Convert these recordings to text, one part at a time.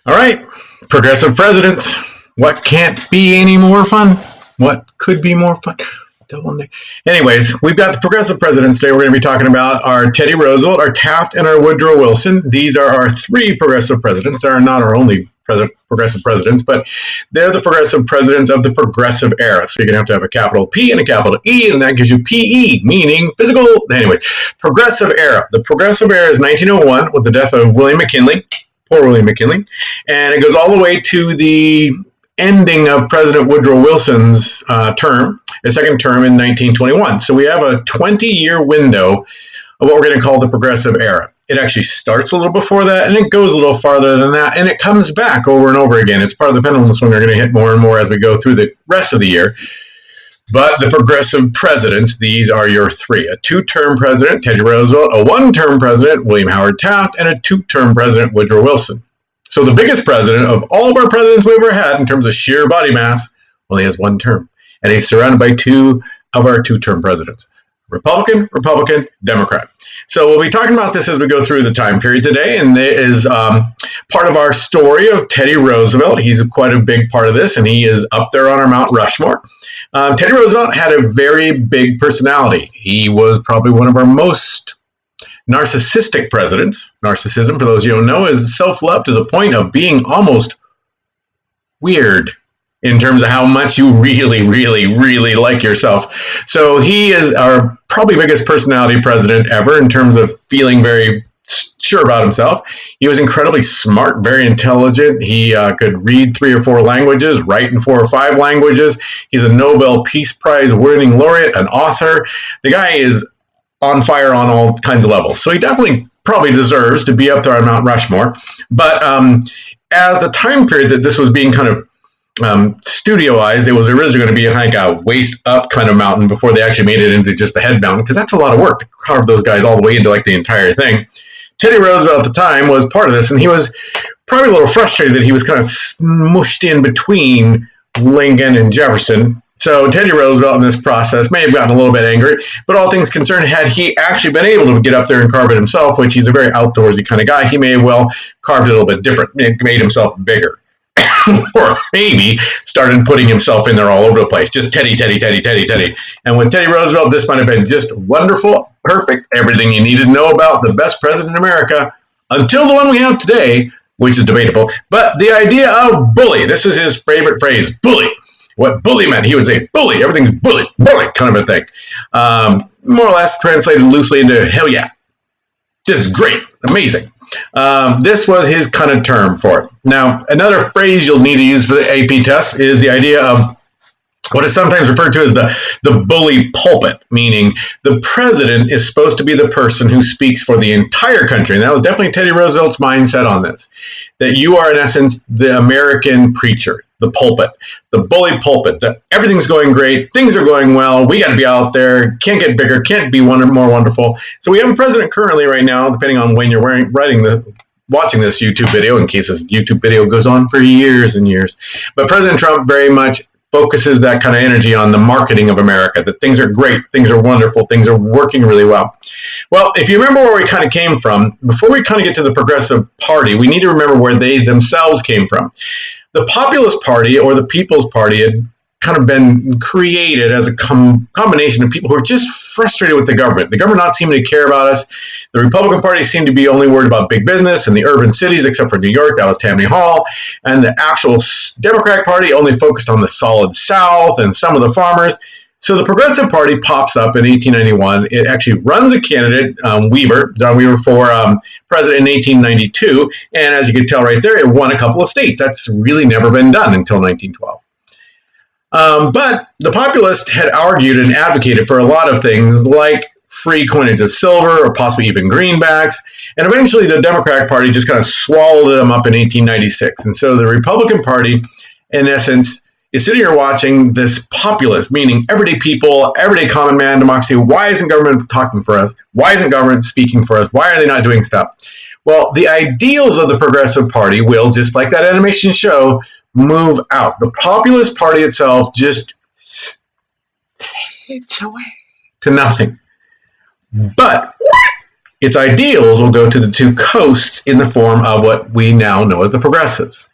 All right, progressive presidents. What can't be any more fun? What could be more fun? Anyways, we've got the progressive presidents today. We're going to be talking about our Teddy Roosevelt, our Taft, and our Woodrow Wilson. These are our three progressive presidents. They are not our only progressive presidents, but they're the progressive presidents of the progressive era. So you're going to have a capital P and a capital E, and that gives you PE, meaning physical. Anyways, progressive era. The progressive era is 1901 with the death of William McKinley. Poor William McKinley. And it goes all the way to the ending of President Woodrow Wilson's term, his second term in 1921. So we have a 20-year window of what we're going to call the progressive era. It actually starts a little before that, and it goes a little farther than that, and it comes back over and over again. It's part of the pendulum swing we're going to hit more and more as we go through the rest of the year. But the progressive presidents, these are your three. A two-term president, Teddy Roosevelt, a one-term president, William Howard Taft, and a two-term president, Woodrow Wilson. So the biggest president of all of our presidents we've ever had in terms of sheer body mass only has one term. And he's surrounded by two of our two-term presidents. Republican, Republican, Democrat. So we'll be talking about this as we go through the time period today, and it is part of our story of Teddy Roosevelt. He's quite a big part of this, and he is up there on our Mount Rushmore. Teddy Roosevelt had a very big personality. He was probably one of our most narcissistic presidents. Narcissism, for those of you who don't know, is self-love to the point of being almost weird in terms of how much you really, really, really like yourself. So he is our probably biggest personality president ever in terms of feeling very sure about himself. He was incredibly smart, very intelligent. He could read 3 or 4 languages, write in 4 or 5 languages. He's a Nobel Peace Prize winning laureate, an author. The guy is on fire on all kinds of levels. So he definitely probably deserves to be up there on Mount Rushmore. But as the time period that this was being kind of studioized, it was originally going to be like a waist up kind of mountain before they actually made it into just the head mountain, because that's a lot of work to carve those guys all the way into like the entire thing. Teddy Roosevelt at the time was part of this, and he was probably a little frustrated that he was kind of smushed in between Lincoln and Jefferson. So Teddy Roosevelt in this process may have gotten a little bit angry, but all things concerned, had he actually been able to get up there and carve it himself, which he's a very outdoorsy kind of guy, he may have well carved it a little bit different, made himself bigger. Or maybe started putting himself in there all over the place. Just Teddy, Teddy, Teddy, Teddy, Teddy. And with Teddy Roosevelt, this might have been just wonderful, perfect, everything you needed to know about the best president in America until the one we have today, which is debatable. But the idea of bully, this is his favorite phrase, bully. What bully meant, he would say, bully, everything's bully, bully, kind of a thing. More or less translated loosely into hell yeah. This is great, amazing. This was his kind of term for it. Now, another phrase you'll need to use for the AP test is the idea of what is sometimes referred to as the bully pulpit, meaning the president is supposed to be the person who speaks for the entire country. And that was definitely Teddy Roosevelt's mindset on this, that you are, in essence, the American preacher, the pulpit, the bully pulpit, that everything's going great, things are going well, we got to be out there, can't get bigger, can't be more wonderful. So we have a president currently right now, depending on when you're watching this YouTube video, in case this YouTube video goes on for years and years. But President Trump very much focuses that kind of energy on the marketing of America, that things are great, things are wonderful, things are working really well. Well, if you remember where we kind of came from, before we kind of get to the Progressive Party, we need to remember where they themselves came from. The Populist Party, or the People's Party, had kind of been created as a combination of people who are just frustrated with the government not seeming to care about us. The Republican Party seemed to be only worried about big business and the urban cities, except for New York, that was Tammany Hall. And the actual Democratic Party only focused on the solid South and some of the farmers. So the Progressive Party pops up in 1891. It actually runs a candidate, John Weaver, for president in 1892. And as you can tell right there, it won a couple of states. That's really never been done until 1912. But the Populists had argued and advocated for a lot of things like free coinage of silver or possibly even greenbacks. And eventually the Democratic Party just kind of swallowed them up in 1896. And so the Republican Party, in essence, is sitting here watching this populist, meaning everyday people, everyday common man democracy. Why isn't government talking for us? Why isn't government speaking for us? Why are they not doing stuff? Well, the ideals of the Progressive Party will, just like that animation show, move out. The Populist Party itself just fades away to nothing. But Its ideals will go to the two coasts in the form of what we now know as the progressives.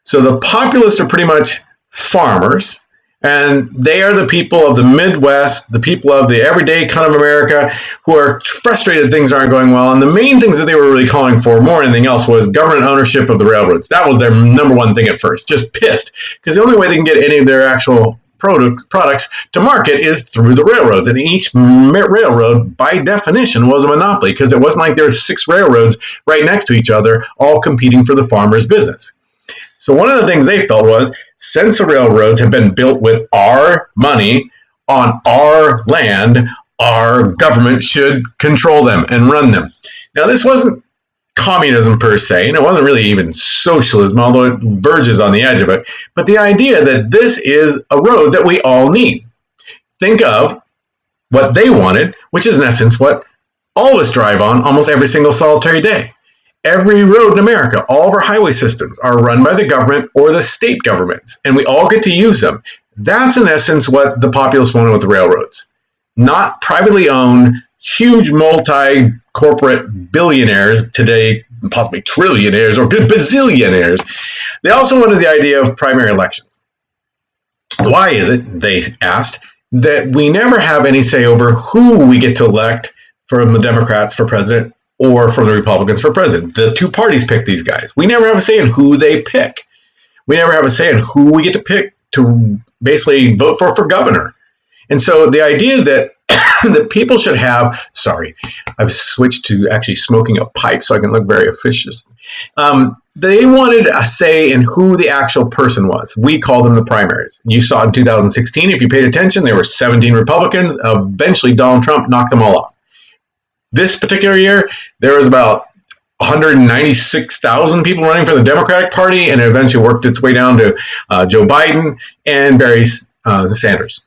So the populists are pretty much farmers, and they are the people of the Midwest, the people of the everyday kind of America who are frustrated things aren't going well. And the main things that they were really calling for more than anything else was government ownership of the railroads. That was their number one thing at first, just pissed, because the only way they can get any of their actual products to market is through the railroads. And each railroad, by definition, was a monopoly, because it wasn't like there were 6 railroads right next to each other, all competing for the farmer's business. So one of the things they felt was, since the railroads have been built with our money on our land, our government should control them and run them. Now, this wasn't communism per se, and it wasn't really even socialism, although it verges on the edge of it, but the idea that this is a road that we all need. Think of what they wanted, which is in essence what all of us drive on almost every single solitary day. Every road in America, all of our highway systems are run by the government or the state governments, and we all get to use them. That's in essence what the populists wanted with the railroads. Not privately owned, huge multi-corporate billionaires today, possibly trillionaires or bazillionaires. They also wanted the idea of primary elections. Why is it, they asked, that we never have any say over who we get to elect from the Democrats for president or from the Republicans for president? The two parties pick these guys. We never have a say in who they pick. We never have a say in who we get to pick to basically vote for governor. And so the idea that that people should have, sorry, I've switched to actually smoking a pipe so I can look very officious. They wanted a say in who the actual person was. We call them the primaries. You saw in 2016, if you paid attention, there were 17 Republicans. Eventually, Donald Trump knocked them all off. This particular year, there was about 196,000 people running for the Democratic Party, and it eventually worked its way down to Joe Biden and Barry Sanders.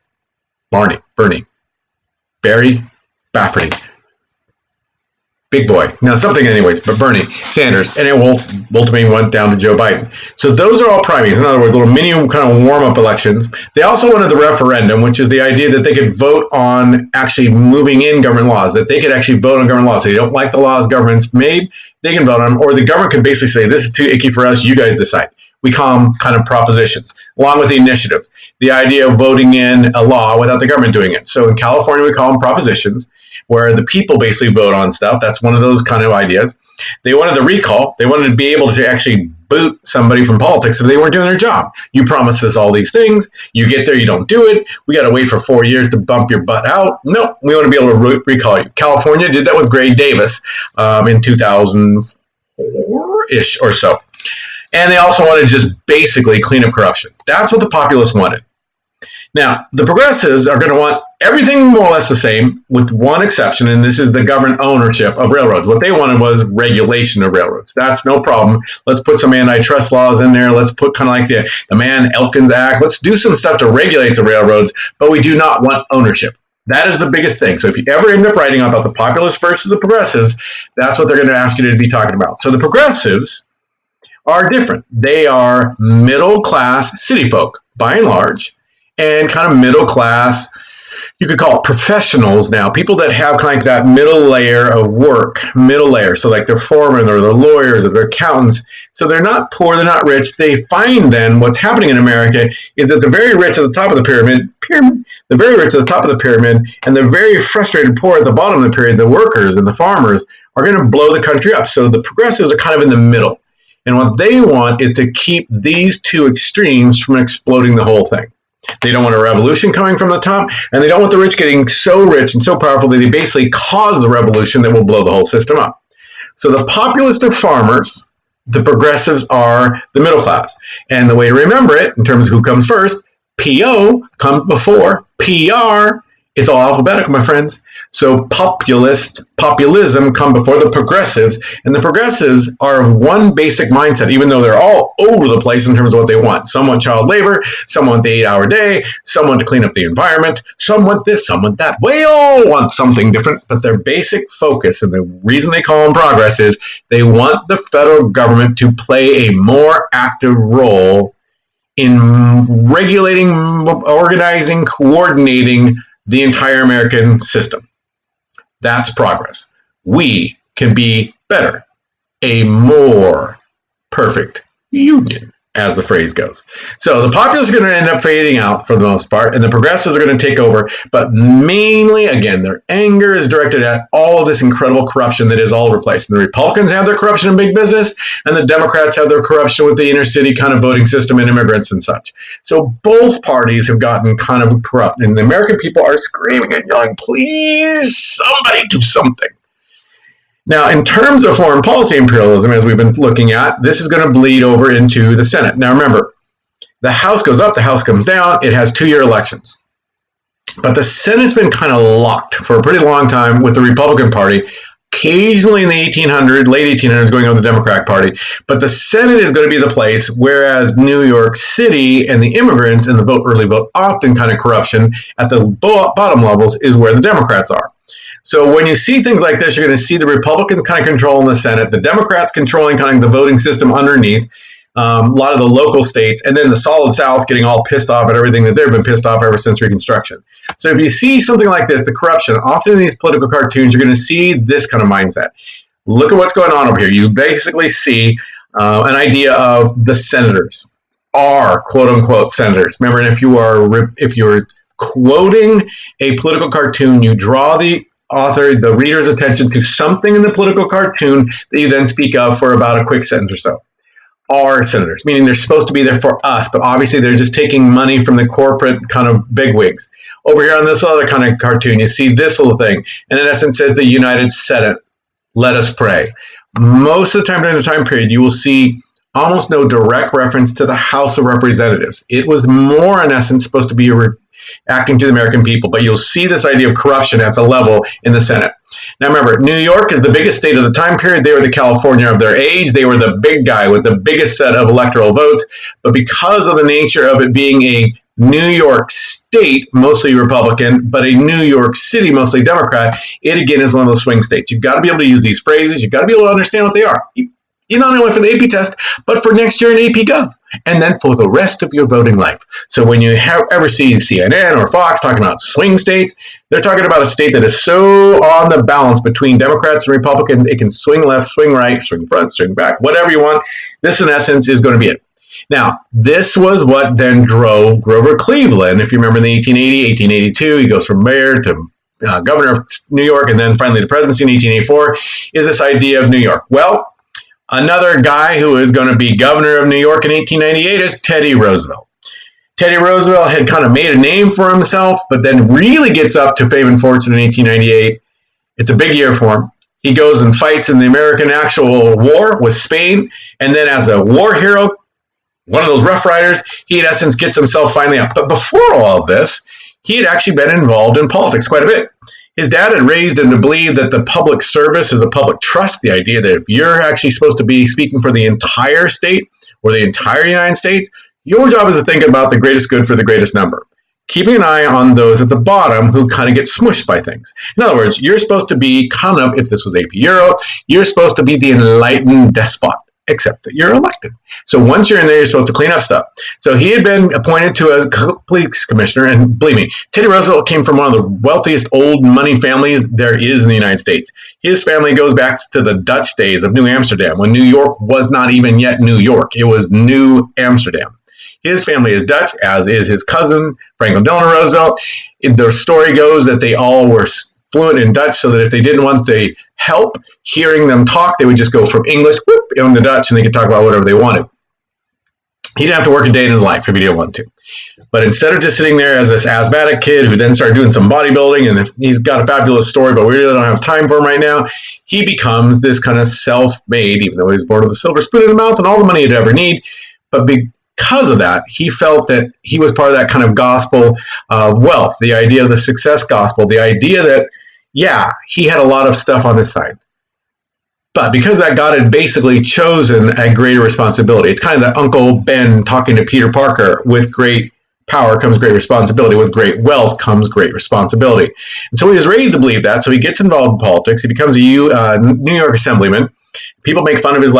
Barry Bafferty. Big boy. Now, something anyways, but Bernie Sanders. And it will ultimately went down to Joe Biden. So those are all primaries. In other words, little mini kind of warm-up elections. They also wanted the referendum, which is the idea that they could vote on actually moving in government laws, that they could actually vote on government laws. If they don't like the laws government's made, they can vote on them. Or the government could basically say, this is too icky for us, you guys decide. We call them kind of propositions, along with the initiative, the idea of voting in a law without the government doing it. So in California, we call them propositions, where the people basically vote on stuff. That's one of those kind of ideas. They wanted the recall. They wanted to be able to actually boot somebody from politics if they weren't doing their job. You promised us all these things. You get there, you don't do it. We got to wait for 4 years to bump your butt out. No, we want to be able to recall you. California did that with Gray Davis in 2004-ish or so. And they also wanted to just basically clean up corruption. That's what the populists wanted. Now, the progressives are going to want everything more or less the same, with one exception, and this is the government ownership of railroads. What they wanted was regulation of railroads. That's no problem. Let's put some antitrust laws in there. Let's put kind of like the Mann-Elkins Act. Let's do some stuff to regulate the railroads, but we do not want ownership. That is the biggest thing. So if you ever end up writing about the populists versus the progressives, that's what they're going to ask you to be talking about. So the progressives are different. They are middle-class city folk, by and large, and kind of middle-class, you could call it professionals now, people that have kind of like that middle layer of work, middle layer. So like they're foremen or they're lawyers or they're accountants. So they're not poor, they're not rich. They find then what's happening in America is that the very rich at the top of the pyramid, the very rich at the top of the pyramid, and the very frustrated poor at the bottom of the pyramid, the workers and the farmers, are going to blow the country up. So the progressives are kind of in the middle. And what they want is to keep these two extremes from exploding the whole thing. They don't want a revolution coming from the top, and they don't want the rich getting so rich and so powerful that they basically cause the revolution that will blow the whole system up. So the populists are farmers, the progressives are the middle class. And the way to remember it, in terms of who comes first, PO comes before PR. It's all alphabetical, my friends. So populism come before the progressives, and the progressives are of one basic mindset, even though they're all over the place in terms of what they want. Some want child labor, some want the 8-hour day, some want to clean up the environment, some want this, some want that. We all want something different, but their basic focus, and the reason they call them progress, is they want the federal government to play a more active role in regulating, organizing, coordinating the entire American system. That's progress. we can be better, a more perfect union, as the phrase goes. So the populists are going to end up fading out for the most part, and the progressives are going to take over. But mainly, again, their anger is directed at all of this incredible corruption that is all over the place. And the Republicans have their corruption in big business, and the Democrats have their corruption with the inner city kind of voting system and immigrants and such. So both parties have gotten kind of corrupt, and the American people are screaming and yelling, please, somebody do something. Now, in terms of foreign policy imperialism, as we've been looking at, this is going to bleed over into the Senate. Now, remember, the House goes up, the House comes down. It has two-year elections. But the Senate's been kind of locked for a pretty long time with the Republican Party, occasionally in the late 1800s, going on the Democratic Party. But the Senate is going to be the place, whereas New York City and the immigrants and the early vote often kind of corruption at the bottom levels is where the Democrats are. So when you see things like this, you're going to see the Republicans kind of controlling the Senate, the Democrats controlling kind of the voting system underneath, a lot of the local states, and then the Solid South getting all pissed off at everything that they've been pissed off ever since Reconstruction. So if you see something like this, the corruption, often in these political cartoons, you're going to see this kind of mindset. Look at what's going on over here. You basically see an idea of the senators are quote-unquote senators. Remember, if you're quoting a political cartoon, you draw the reader's attention to something in the political cartoon that you then speak of for about a quick sentence or so. Are senators, meaning they're supposed to be there for us, but obviously they're just taking money from the corporate kind of bigwigs. Over here on this other kind of cartoon, you see this little thing, and in essence says the United Senate, let us pray. Most of the time during the time period, you will see almost no direct reference to the House of Representatives. It was more, in essence, supposed to be acting to the American people, but you'll see this idea of corruption at the level in the Senate. Now remember, New York is the biggest state of the time period. They were the California of their age. They were the big guy with the biggest set of electoral votes, but because of the nature of it being a New York State, mostly Republican, but a New York City, mostly Democrat, it again is one of those swing states. You've got to be able to use these phrases. You've got to be able to understand what they are. Not only for the AP test, but for next year in AP Gov, and then for the rest of your voting life. So when you ever see CNN or Fox talking about swing states, they're talking about a state that is so on the balance between Democrats and Republicans, it can swing left, swing right, swing front, swing back, whatever you want. This, in essence, is going to be it. Now, this was what then drove Grover Cleveland. If you remember in the 1882, he goes from mayor to governor of New York, and then finally the presidency in 1884, is this idea of New York. Well, another guy who is going to be governor of New York in 1898 is Teddy Roosevelt. Teddy Roosevelt had kind of made a name for himself, but then really gets up to fame and fortune in 1898. It's a big year for him. He goes and fights in the American actual war with Spain, and then as a war hero, one of those Rough Riders, he in essence gets himself finally up. But before all of this, he had actually been involved in politics quite a bit. His dad had raised him to believe that the public service is a public trust, the idea that if you're actually supposed to be speaking for the entire state or the entire United States, your job is to think about the greatest good for the greatest number, keeping an eye on those at the bottom who kind of get smushed by things. In other words, you're supposed to be kind of, if this was AP Euro, you're supposed to be the enlightened despot, except that you're elected. So once you're in there, you're supposed to clean up stuff. So he had been appointed to a police commissioner, and believe me, Teddy Roosevelt came from one of the wealthiest old money families there is in the United States. His family goes back to the Dutch days of New Amsterdam, when New York was not even yet New York. It was New Amsterdam. His family is Dutch, as is his cousin, Franklin Delano Roosevelt. The story goes that they all were fluent in Dutch, so that if they didn't want the help hearing them talk, they would just go from English into Dutch, and they could talk about whatever they wanted. He didn't have to work a day in his life if he didn't want to. But instead of just sitting there as this asthmatic kid who then started doing some bodybuilding, and he's got a fabulous story, but we really don't have time for him right now, he becomes this kind of self-made, even though he was born with a silver spoon in his mouth and all the money he'd ever need. But because of that, he felt that he was part of that kind of gospel of wealth, the idea of the success gospel, the idea that, yeah, he had a lot of stuff on his side. But because that God had basically chosen a greater responsibility, it's kind of that Uncle Ben talking to Peter Parker, with great power comes great responsibility, with great wealth comes great responsibility. And so he was raised to believe that, so he gets involved in politics, he becomes a New York assemblyman. People make fun of his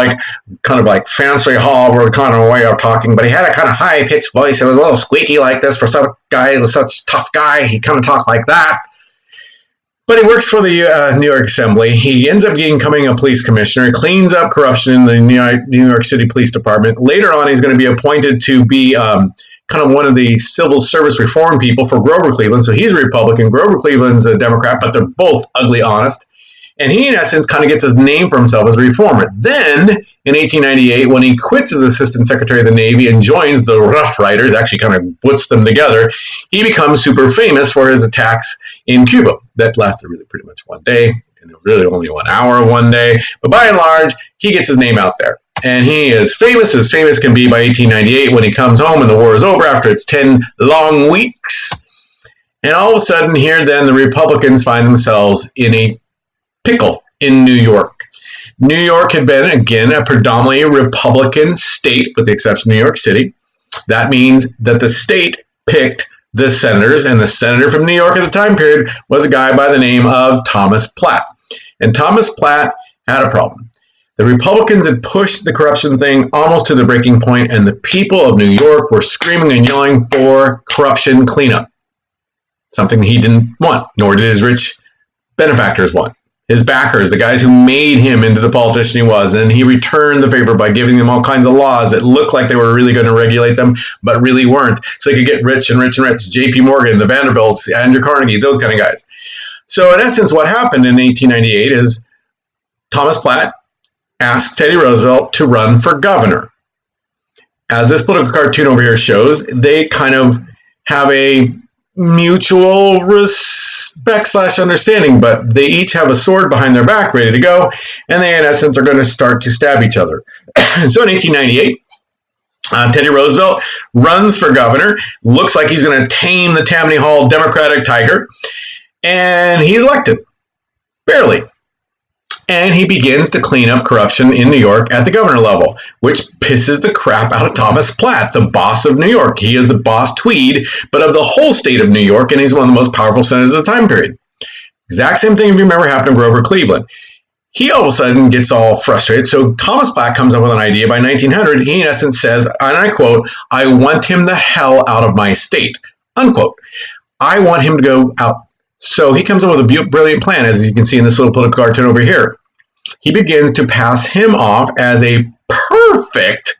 kind of fancy Harvard kind of way of talking, but he had a kind of high-pitched voice. It was a little squeaky like this for some guy who was such a tough guy. He kind of talked like that. But he works for the New York Assembly. He ends up becoming a police commissioner, cleans up corruption in the New York City Police Department. Later on, he's going to be appointed to be kind of one of the civil service reform people for Grover Cleveland. So he's a Republican. Grover Cleveland's a Democrat, but they're both ugly honest. And he, in essence, kind of gets his name for himself as a reformer. Then, in 1898, when he quits as Assistant Secretary of the Navy and joins the Rough Riders, actually kind of puts them together, he becomes super famous for his attacks in Cuba. That lasted really pretty much one day, and really only 1 hour of one day. But by and large, he gets his name out there. And he is famous as can be by 1898 when he comes home and the war is over after its 10 long weeks. And all of a sudden, here then, the Republicans find themselves in a pickle in New York. New York had been, again, a predominantly Republican state, with the exception of New York City. That means that the state picked the senators, and the senator from New York at the time period was a guy by the name of Thomas Platt. And Thomas Platt had a problem. The Republicans had pushed the corruption thing almost to the breaking point, and the people of New York were screaming and yelling for corruption cleanup, something he didn't want, nor did his rich benefactors want. His backers, the guys who made him into the politician he was, and he returned the favor by giving them all kinds of laws that looked like they were really going to regulate them, but really weren't. So he could get rich and rich and rich. J.P. Morgan, the Vanderbilts, Andrew Carnegie, those kind of guys. So in essence, what happened in 1898 is Thomas Platt asked Teddy Roosevelt to run for governor. As this political cartoon over here shows, they kind of have a mutual respect / understanding, but they each have a sword behind their back ready to go, and they in essence are going to start to stab each other. So in 1898, Teddy Roosevelt runs for governor, looks like he's going to tame the Tammany Hall Democratic tiger, and he's elected, barely. And he begins to clean up corruption in New York at the governor level, which pisses the crap out of Thomas Platt, the boss of New York. He is the boss Tweed, but of the whole state of New York, and he's one of the most powerful senators of the time period. Exact same thing, if you remember, happened to Grover Cleveland. He all of a sudden gets all frustrated, so Thomas Platt comes up with an idea by 1900. He, in essence, says, and I quote, "I want him the hell out of my state," unquote. I want him to go out. So he comes up with a brilliant plan, as you can see in this little political cartoon over here. He begins to pass him off as a perfect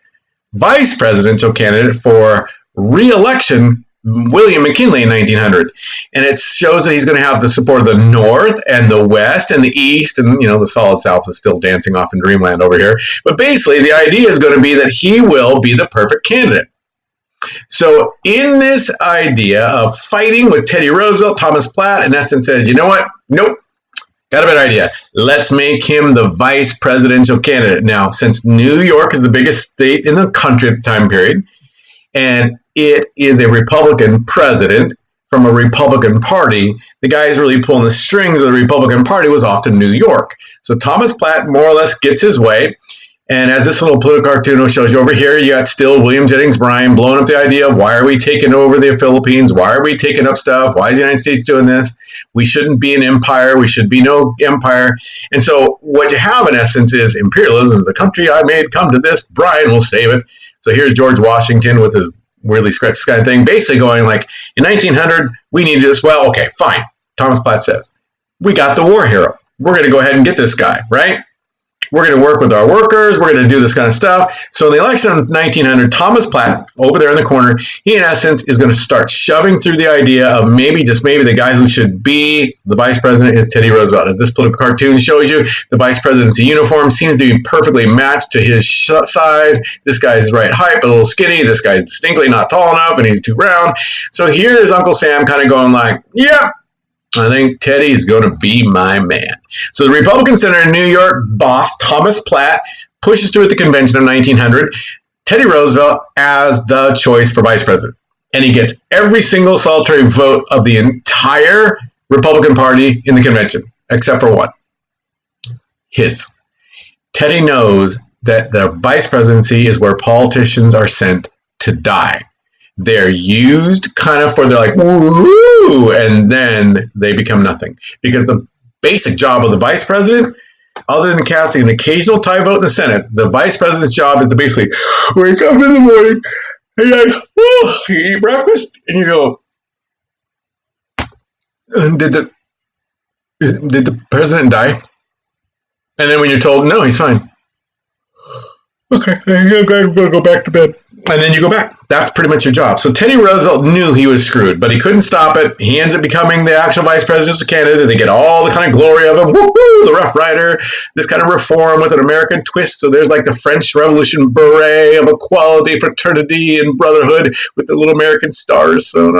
vice presidential candidate for re-election, William McKinley in 1900. And it shows that he's going to have the support of the North and the West and the East, and the solid South is still dancing off in dreamland over here. But basically, the idea is going to be that he will be the perfect candidate. So in this idea of fighting with Teddy Roosevelt, Thomas Platt, in essence, says, you know what? Nope. Got a better idea. Let's make him the vice presidential candidate. Now, since New York is the biggest state in the country at the time period, and it is a Republican president from a Republican party, the guy who's really pulling the strings of the Republican Party was often New York. So Thomas Platt more or less gets his way. And as this little political cartoon shows you over here, you got still William Jennings Bryan blowing up the idea of why are we taking over the Philippines? Why are we taking up stuff? Why is the United States doing this? We shouldn't be an empire. We should be no empire. And so what you have in essence is imperialism. The country I made come to this. Bryan will save it. So here's George Washington with his weirdly scratched kind of thing, basically going like, in 1900, we need this. Well, okay, fine. Thomas Platt says, we got the war hero. We're going to go ahead and get this guy, right? We're going to work with our workers. We're going to do this kind of stuff. So in the election of 1900, Thomas Platt, over there in the corner, he in essence is going to start shoving through the idea of maybe, just maybe, the guy who should be the vice president is Teddy Roosevelt. As this political cartoon shows you, the vice president's uniform seems to be perfectly matched to his size. This guy's right height, but a little skinny. This guy's distinctly not tall enough, and he's too round. So here's Uncle Sam kind of going like, yeah, I think Teddy is going to be my man. So the Republican senator in New York, boss Thomas Platt, pushes through at the convention of 1900 Teddy Roosevelt as the choice for vice president. And he gets every single solitary vote of the entire Republican Party in the convention, except for one. His. Teddy knows that the vice presidency is where politicians are sent to die. They're used kind of for, they're like, woo, and then they become nothing. Because the basic job of the vice president, other than casting an occasional tie vote in the Senate, the vice president's job is to basically wake up in the morning and you're like, oh, you eat breakfast, and you go, Did the president die? And then when you're told, no, he's fine. Okay, I'm going to go back to bed. And then you go back. That's pretty much your job. So Teddy Roosevelt knew he was screwed, but he couldn't stop it. He ends up becoming the actual vice president of Canada. They get all the kind of glory of him. Woo-hoo, the Rough Rider, this kind of reform with an American twist. So there's like the French Revolution beret of equality, fraternity, and brotherhood with the little American stars. So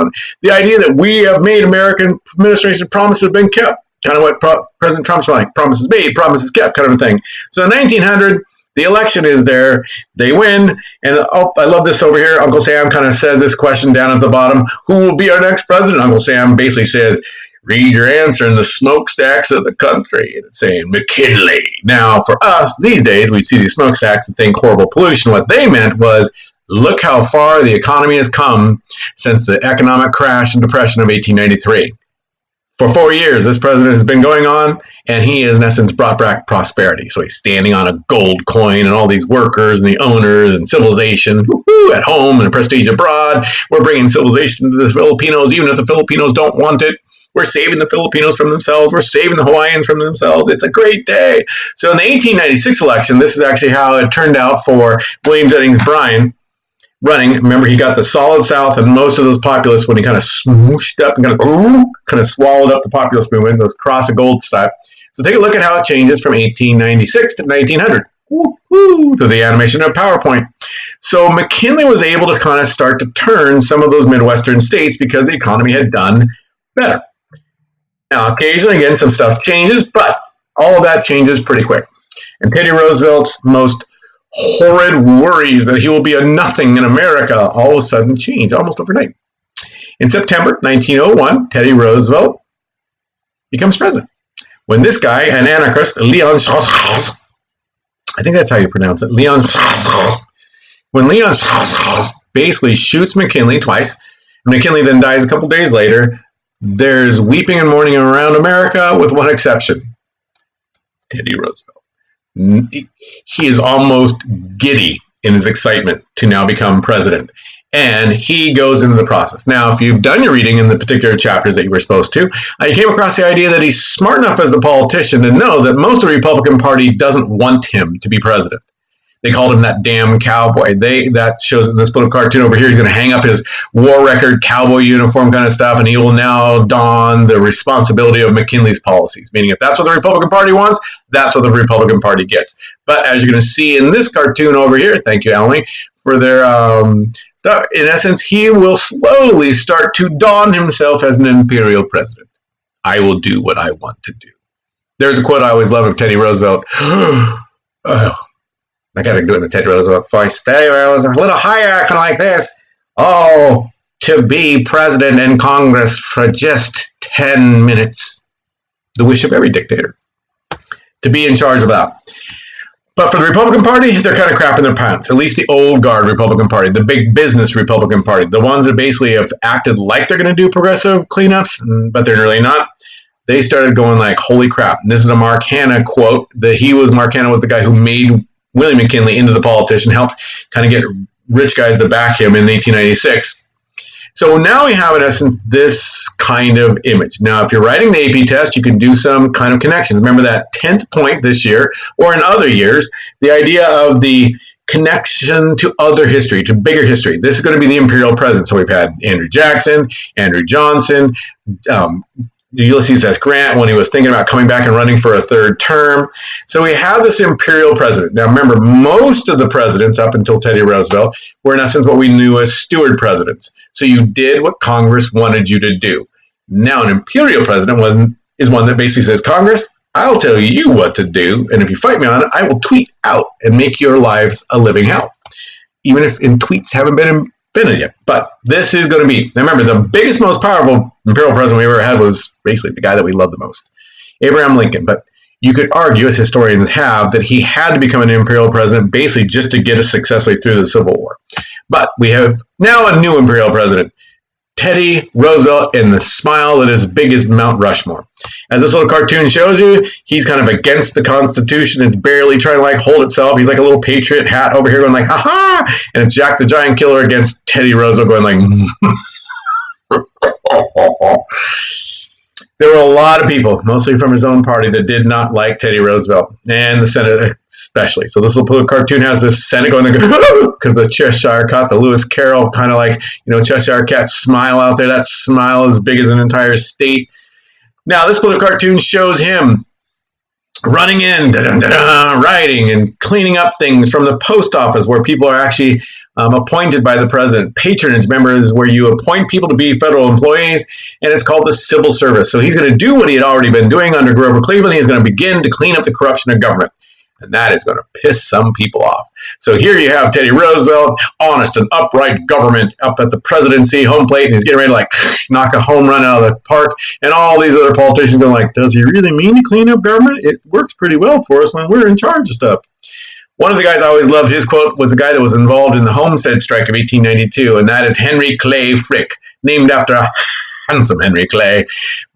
the idea that we have made American administration promises have been kept. Kind of what President Trump's like, promises made, promises kept kind of a thing. So in 1900, the election is there. They win. And I love this over here. Uncle Sam kind of says this question down at the bottom. Who will be our next president? Uncle Sam basically says, read your answer in the smokestacks of the country. And it's saying McKinley. Now, for us, these days, we see these smokestacks and think horrible pollution. What they meant was, look how far the economy has come since the economic crash and depression of 1893. For 4 years, this president has been going on, and he has, in essence, brought back prosperity. So he's standing on a gold coin, and all these workers and the owners and civilization at home and prestige abroad. We're bringing civilization to the Filipinos, even if the Filipinos don't want it. We're saving the Filipinos from themselves. We're saving the Hawaiians from themselves. It's a great day. So in the 1896 election, this is actually how it turned out for William Jennings Bryan running. Remember, he got the solid South and most of those populists when he kind of smooshed up and kind of swallowed up the populist movement, those cross of gold stuff. So take a look at how it changes from 1896 to 1900 to the animation of PowerPoint. So McKinley was able to kind of start to turn some of those Midwestern states because the economy had done better. Now, occasionally, again, some stuff changes, but all of that changes pretty quick. And Teddy Roosevelt's most horrid worries that he will be a nothing in America all of a sudden change almost overnight. In September 1901, Teddy Roosevelt becomes president. When this guy, an anarchist, Leon Strauss, I think that's how you pronounce it, Leon Strauss, when Leon Strauss basically shoots McKinley twice, and McKinley then dies a couple days later, there's weeping and mourning around America with one exception, Teddy Roosevelt. He is almost giddy in his excitement to now become president. And he goes into the process. Now, if you've done your reading in the particular chapters that you were supposed to, you came across the idea that he's smart enough as a politician to know that most of the Republican Party doesn't want him to be president. They called him that damn cowboy. That shows in this little cartoon over here. He's going to hang up his war record cowboy uniform kind of stuff, and he will now don the responsibility of McKinley's policies. Meaning, if that's what the Republican Party wants, that's what the Republican Party gets. But as you're going to see in this cartoon over here, thank you, Alan, for their stuff. In essence, he will slowly start to don himself as an imperial president. I will do what I want to do. There's a quote I always love of Teddy Roosevelt. I got to do it in the Teddy Roosevelt voice. Teddy Roosevelt, a little higher, kind of like this. Oh, to be president in Congress for just 10 minutes. The wish of every dictator. To be in charge of that. But for the Republican Party, they're kind of crapping their pants. At least the old guard Republican Party, the big business Republican Party, the ones that basically have acted like they're going to do progressive cleanups, but they're really not. They started going like, holy crap. And this is a Mark Hanna quote. Mark Hanna was the guy who made William McKinley into the politician, helped kind of get rich guys to back him in 1896. So now we have, in essence, this kind of image. Now, if you're writing the AP test, you can do some kind of connections. Remember that 10th point this year, or in other years, the idea of the connection to other history, to bigger history. This is going to be the imperial presence. So we've had Andrew Jackson, Andrew Johnson, Ulysses S. Grant when he was thinking about coming back and running for a third term. So we have this imperial president. Now remember, most of the presidents up until Teddy Roosevelt were in essence what we knew as steward presidents. So you did what Congress wanted you to do. Now an imperial president is one that basically says, Congress, I'll tell you what to do, and if you fight me on it, I will tweet out and make your lives a living hell. Even if tweets haven't been invented yet. But this is going to be, now remember, the biggest, most powerful imperial president we ever had was basically the guy that we love the most, Abraham Lincoln. But you could argue, as historians have, that he had to become an imperial president basically just to get us successfully through the Civil War. But we have now a new imperial president, Teddy Roosevelt, and the smile that is as big as Mount Rushmore. As this little cartoon shows you, he's kind of against the Constitution. It's barely trying to like hold itself. He's like a little patriot hat over here going like, ha-ha! And it's Jack the Giant Killer against Teddy Roosevelt going like, There were a lot of people, mostly from his own party, that did not like Teddy Roosevelt, and the Senate especially. So this little cartoon has this Senate going because the Cheshire Cat, the Lewis Carroll kind of like, Cheshire Cat smile out there. That smile is big as an entire state. Now, this little cartoon shows him running in, writing and cleaning up things from the post office where people are actually appointed by the president. Patronage, remember, is where you appoint people to be federal employees, and it's called the civil service. So he's going to do what he had already been doing under Grover Cleveland. He's going to begin to clean up the corruption of government. And that is going to piss some people off. So here you have Teddy Roosevelt, honest and upright government, up at the presidency home plate, and he's getting ready to like knock a home run out of the park. And all these other politicians going like, does he really mean to clean up government? It works pretty well for us when we're in charge of stuff. One of the guys I always loved, his quote, was the guy that was involved in the Homestead Strike of 1892, and that is Henry Clay Frick, named after a handsome Henry Clay.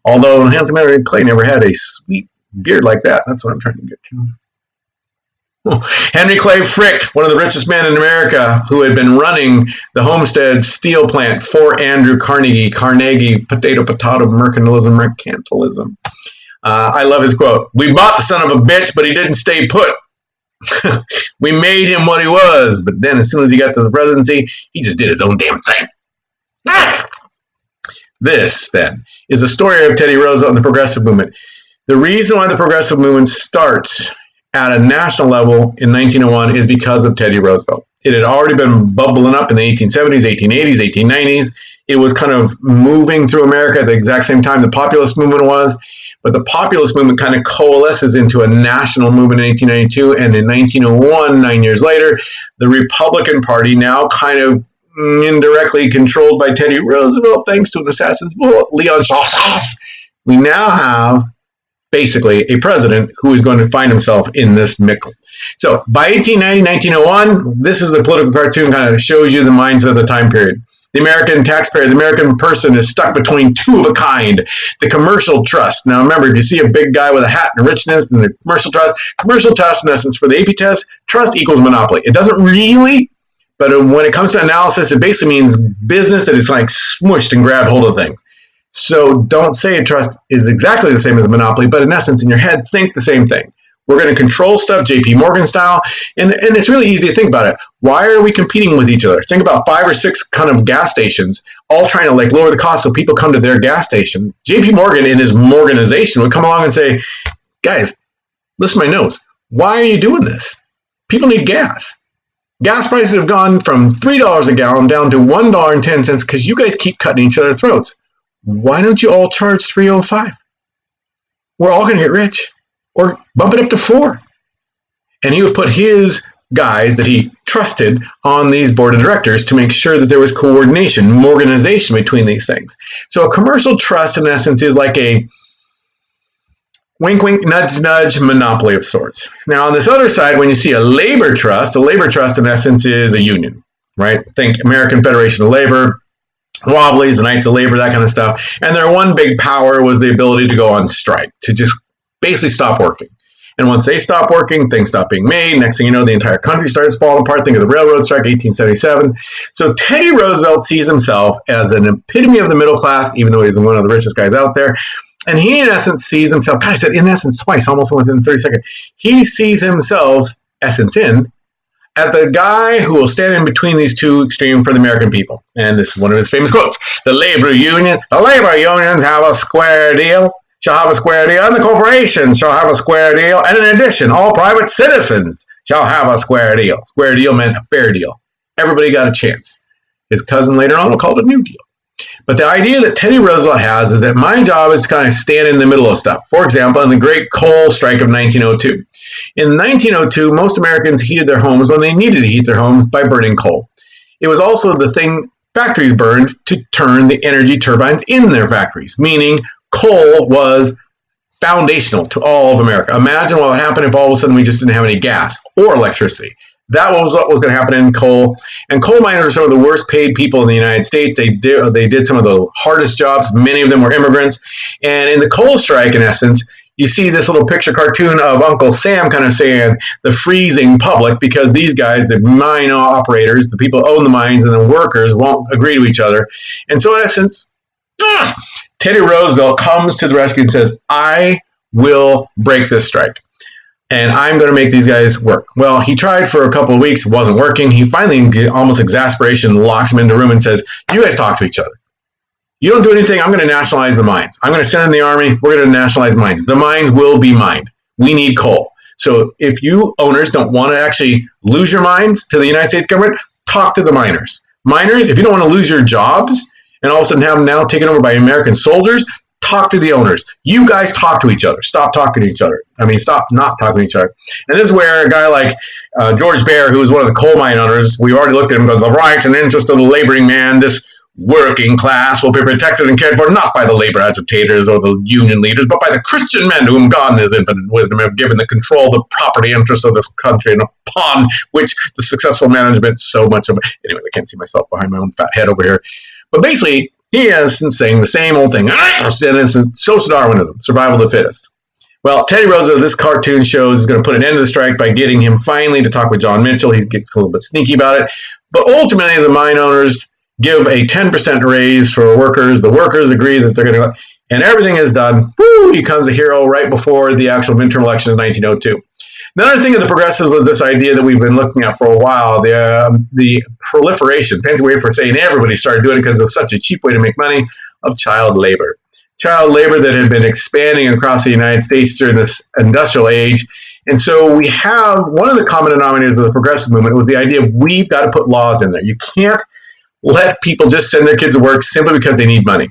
Although handsome Henry Clay never had a sweet beard like that. That's what I'm trying to get to. Henry Clay Frick, one of the richest men in America, who had been running the Homestead steel plant for Andrew Carnegie, potato, mercantilism. I love his quote. We bought the son of a bitch, but he didn't stay put. We made him what he was, but then as soon as he got to the presidency, he just did his own damn thing. This, then, is the story of Teddy Roosevelt and the progressive movement. The reason why the progressive movement starts at a national level in 1901 is because of Teddy Roosevelt. It had already been bubbling up in the 1870s, 1880s, 1890s. It was kind of moving through America at the exact same time the populist movement was. But the populist movement kind of coalesces into a national movement in 1892. And in 1901, 9 years later, the Republican Party, now kind of indirectly controlled by Teddy Roosevelt, thanks to an assassin's bullet, Leon Chaussee, we now have basically a president who is going to find himself in this mickle. So by 1890, 1901, this is the political cartoon kind of shows you the mindset of the time period. The American taxpayer, the American person is stuck between two of a kind. The commercial trust. Now remember, if you see a big guy with a hat and richness and the commercial trust in essence for the AP test, trust equals monopoly. It doesn't really, but when it comes to analysis, it basically means business that is like smushed and grabbed hold of things. So don't say a trust is exactly the same as a monopoly, but in essence, in your head, think the same thing. We're going to control stuff JP Morgan style, and it's really easy to think about it. Why are we competing with each other? Think about 5 or 6 kind of gas stations, all trying to like lower the cost so people come to their gas station. JP Morgan in his Morganization would come along and say, guys, listen to my notes. Why are you doing this? People need gas. Gas prices have gone from $3 a gallon down to $1.10 because you guys keep cutting each other's throats. Why don't you all charge $3.05? We're all going to get rich. Or bump it up to $4. And he would put his guys that he trusted on these board of directors to make sure that there was coordination, organization between these things. So a commercial trust, in essence, is like a wink, wink, nudge, nudge monopoly of sorts. Now, on this other side, when you see a labor trust, in essence, is a union, right? Think American Federation of Labor, Wobblies, the Knights of Labor, that kind of stuff. And their one big power was the ability to go on strike, to just basically stop working. And once they stop working, things stop being made. Next thing you know, the entire country starts falling apart. Think of the railroad strike, 1877. So Teddy Roosevelt sees himself as an epitome of the middle class, even though he's one of the richest guys out there. And he, in essence, sees himself, God, I said in essence twice, almost within 30 seconds. He sees himself, essence in, as the guy who will stand in between these two extremes for the American people. And this is one of his famous quotes. The labor unions have a square deal. Shall have a square deal, and the corporations shall have a square deal, and in addition, all private citizens shall have a square deal. Square deal meant a fair deal. Everybody got a chance. His cousin later on will call it a new deal. But the idea that Teddy Roosevelt has is that my job is to kind of stand in the middle of stuff. For example, in the Great Coal Strike of 1902. In 1902, most Americans heated their homes when they needed to heat their homes by burning coal. It was also the thing factories burned to turn the energy turbines in their factories, meaning coal was foundational to all of America. Imagine what would happen if all of a sudden we just didn't have any gas or electricity. That was what was going to happen in coal. And coal miners are some of the worst paid people in the United States. They did some of the hardest jobs. Many of them were immigrants. And in the coal strike, in essence, you see this little picture cartoon of Uncle Sam kind of saying the freezing public, because these guys, the mine operators, the people who own the mines and the workers won't agree to each other. And so in essence, Teddy Roosevelt comes to the rescue and says, I will break this strike. And I'm going to make these guys work. Well, he tried for a couple of weeks. It wasn't working. He finally, in almost exasperation, locks them in the room and says, you guys talk to each other. You don't do anything. I'm going to nationalize the mines. I'm going to send in the army. We're going to nationalize mines. The mines will be mined. We need coal. So if you owners don't want to actually lose your mines to the United States government, talk to the miners. Miners, if you don't want to lose your jobs and all of a sudden have them now taken over by American soldiers, talk to the owners. You guys talk to each other. Stop talking to each other. Stop not talking to each other. And this is where a guy like George Baer, who was one of the coal mine owners, we already looked at him, the rights and interests of the laboring man, this working class will be protected and cared for not by the labor agitators or the union leaders, but by the Christian men to whom God in his infinite wisdom have given the control, the property interest of this country, and upon which the successful management so much of it. Anyway, I can't see myself behind my own fat head over here. But basically, he is saying the same old thing. Social Darwinism, survival of the fittest. Well, Teddy Roosevelt, this cartoon shows, is going to put an end to the strike by getting him finally to talk with John Mitchell. He gets a little bit sneaky about it. But ultimately, the mine owners give a 10% raise for workers. The workers agree that they're going to, and everything is done. Woo, he becomes a hero right before the actual midterm election in 1902. Another thing of the progressives was this idea that we've been looking at for a while, the proliferation, fancy way for saying everybody started doing it because it was such a cheap way to make money, of child labor. Child labor that had been expanding across the United States during this industrial age. And so we have one of the common denominators of the progressive movement was the idea of we've got to put laws in there. You can't let people just send their kids to work simply because they need money.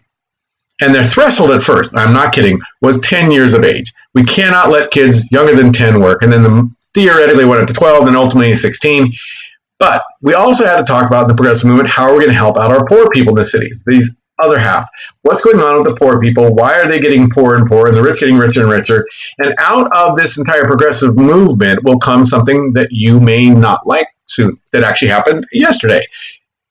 And their threshold at first, I'm not kidding, was 10 years of age. We cannot let kids younger than 10 work. And then theoretically went up to 12 and ultimately 16. But we also had to talk about the progressive movement. How are we going to help out our poor people in the cities? These other half. What's going on with the poor people? Why are they getting poorer and poorer and the rich getting richer and richer? And out of this entire progressive movement will come something that you may not like soon that actually happened yesterday.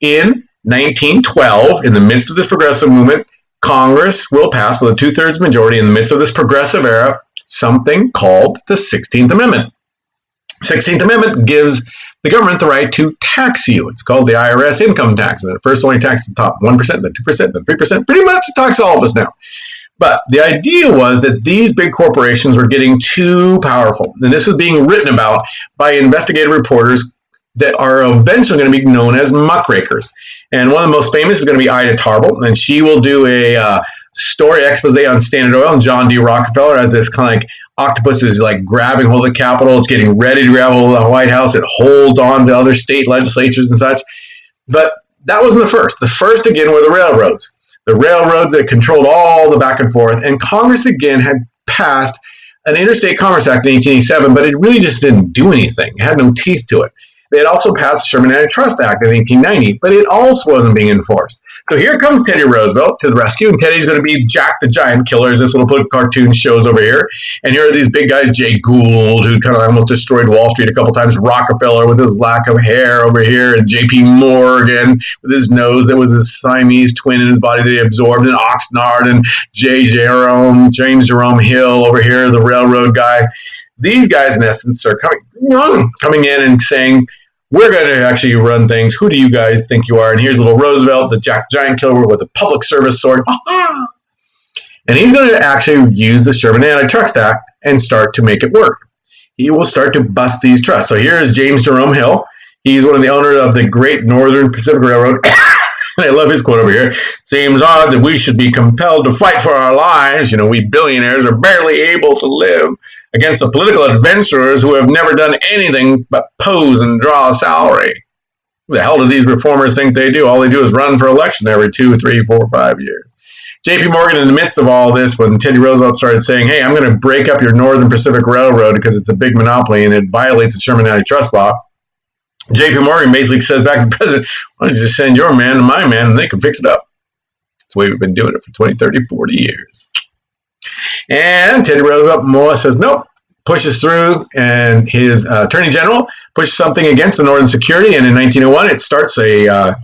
In 1912, in the midst of this progressive movement, Congress will pass with a 2/3 majority in the midst of this progressive era something called the 16th Amendment. 16th Amendment gives the government the right to tax you. It's called the IRS income tax. And at first only taxed the top 1%, then 2%, then 3%. Pretty much it taxes all of us now. But the idea was that these big corporations were getting too powerful. And this was being written about by investigative reporters that are eventually going to be known as muckrakers. And one of the most famous is going to be Ida Tarbell, and she will do a story expose on Standard Oil and John D. Rockefeller as this kind of like octopus is like grabbing hold of the Capitol. It's getting ready to grab hold of the White House. It holds on to other state legislatures and such. But that wasn't the first. The first, again, were the railroads. The railroads that controlled all the back and forth. And Congress, again, had passed an Interstate Commerce Act in 1887, but it really just didn't do anything. It had no teeth to it. They had also passed the Sherman Antitrust Act in 1890, but it also wasn't being enforced. So here comes Teddy Roosevelt to the rescue, and Teddy's going to be Jack the Giant Killer, as this little cartoon shows over here. And here are these big guys, Jay Gould, who kind of almost destroyed Wall Street a couple times, Rockefeller with his lack of hair over here, and J.P. Morgan with his nose that was his Siamese twin in his body that he absorbed, and Oxnard, and James Jerome Hill over here, the railroad guy. These guys, in essence, are coming in and saying, we're going to actually run things. Who do you guys think you are? And here's little Roosevelt, the Jack Giant Killer with a public service sword. And he's going to actually use the Sherman Antitrust Act and start to make it work. He will start to bust these trusts. So here is James Jerome Hill. He's one of the owners of the Great Northern Pacific Railroad. And I love his quote over here. Seems odd that we should be compelled to fight for our lives. We billionaires are barely able to live against the political adventurers who have never done anything but pose and draw a salary. Who the hell do these reformers think they do? All they do is run for election every 2, 3, 4, 5 years. J.P. Morgan, in the midst of all this, when Teddy Roosevelt started saying, hey, I'm going to break up your Northern Pacific Railroad because it's a big monopoly and it violates the Sherman Antitrust Law, J.P. Morgan basically says back to the president, why don't you just send your man to my man and they can fix it up. That's the way we've been doing it for 20, 30, 40 years. And Teddy Roosevelt more says nope, pushes through, and his attorney general pushes something against the Northern Security, and in 1901 it starts a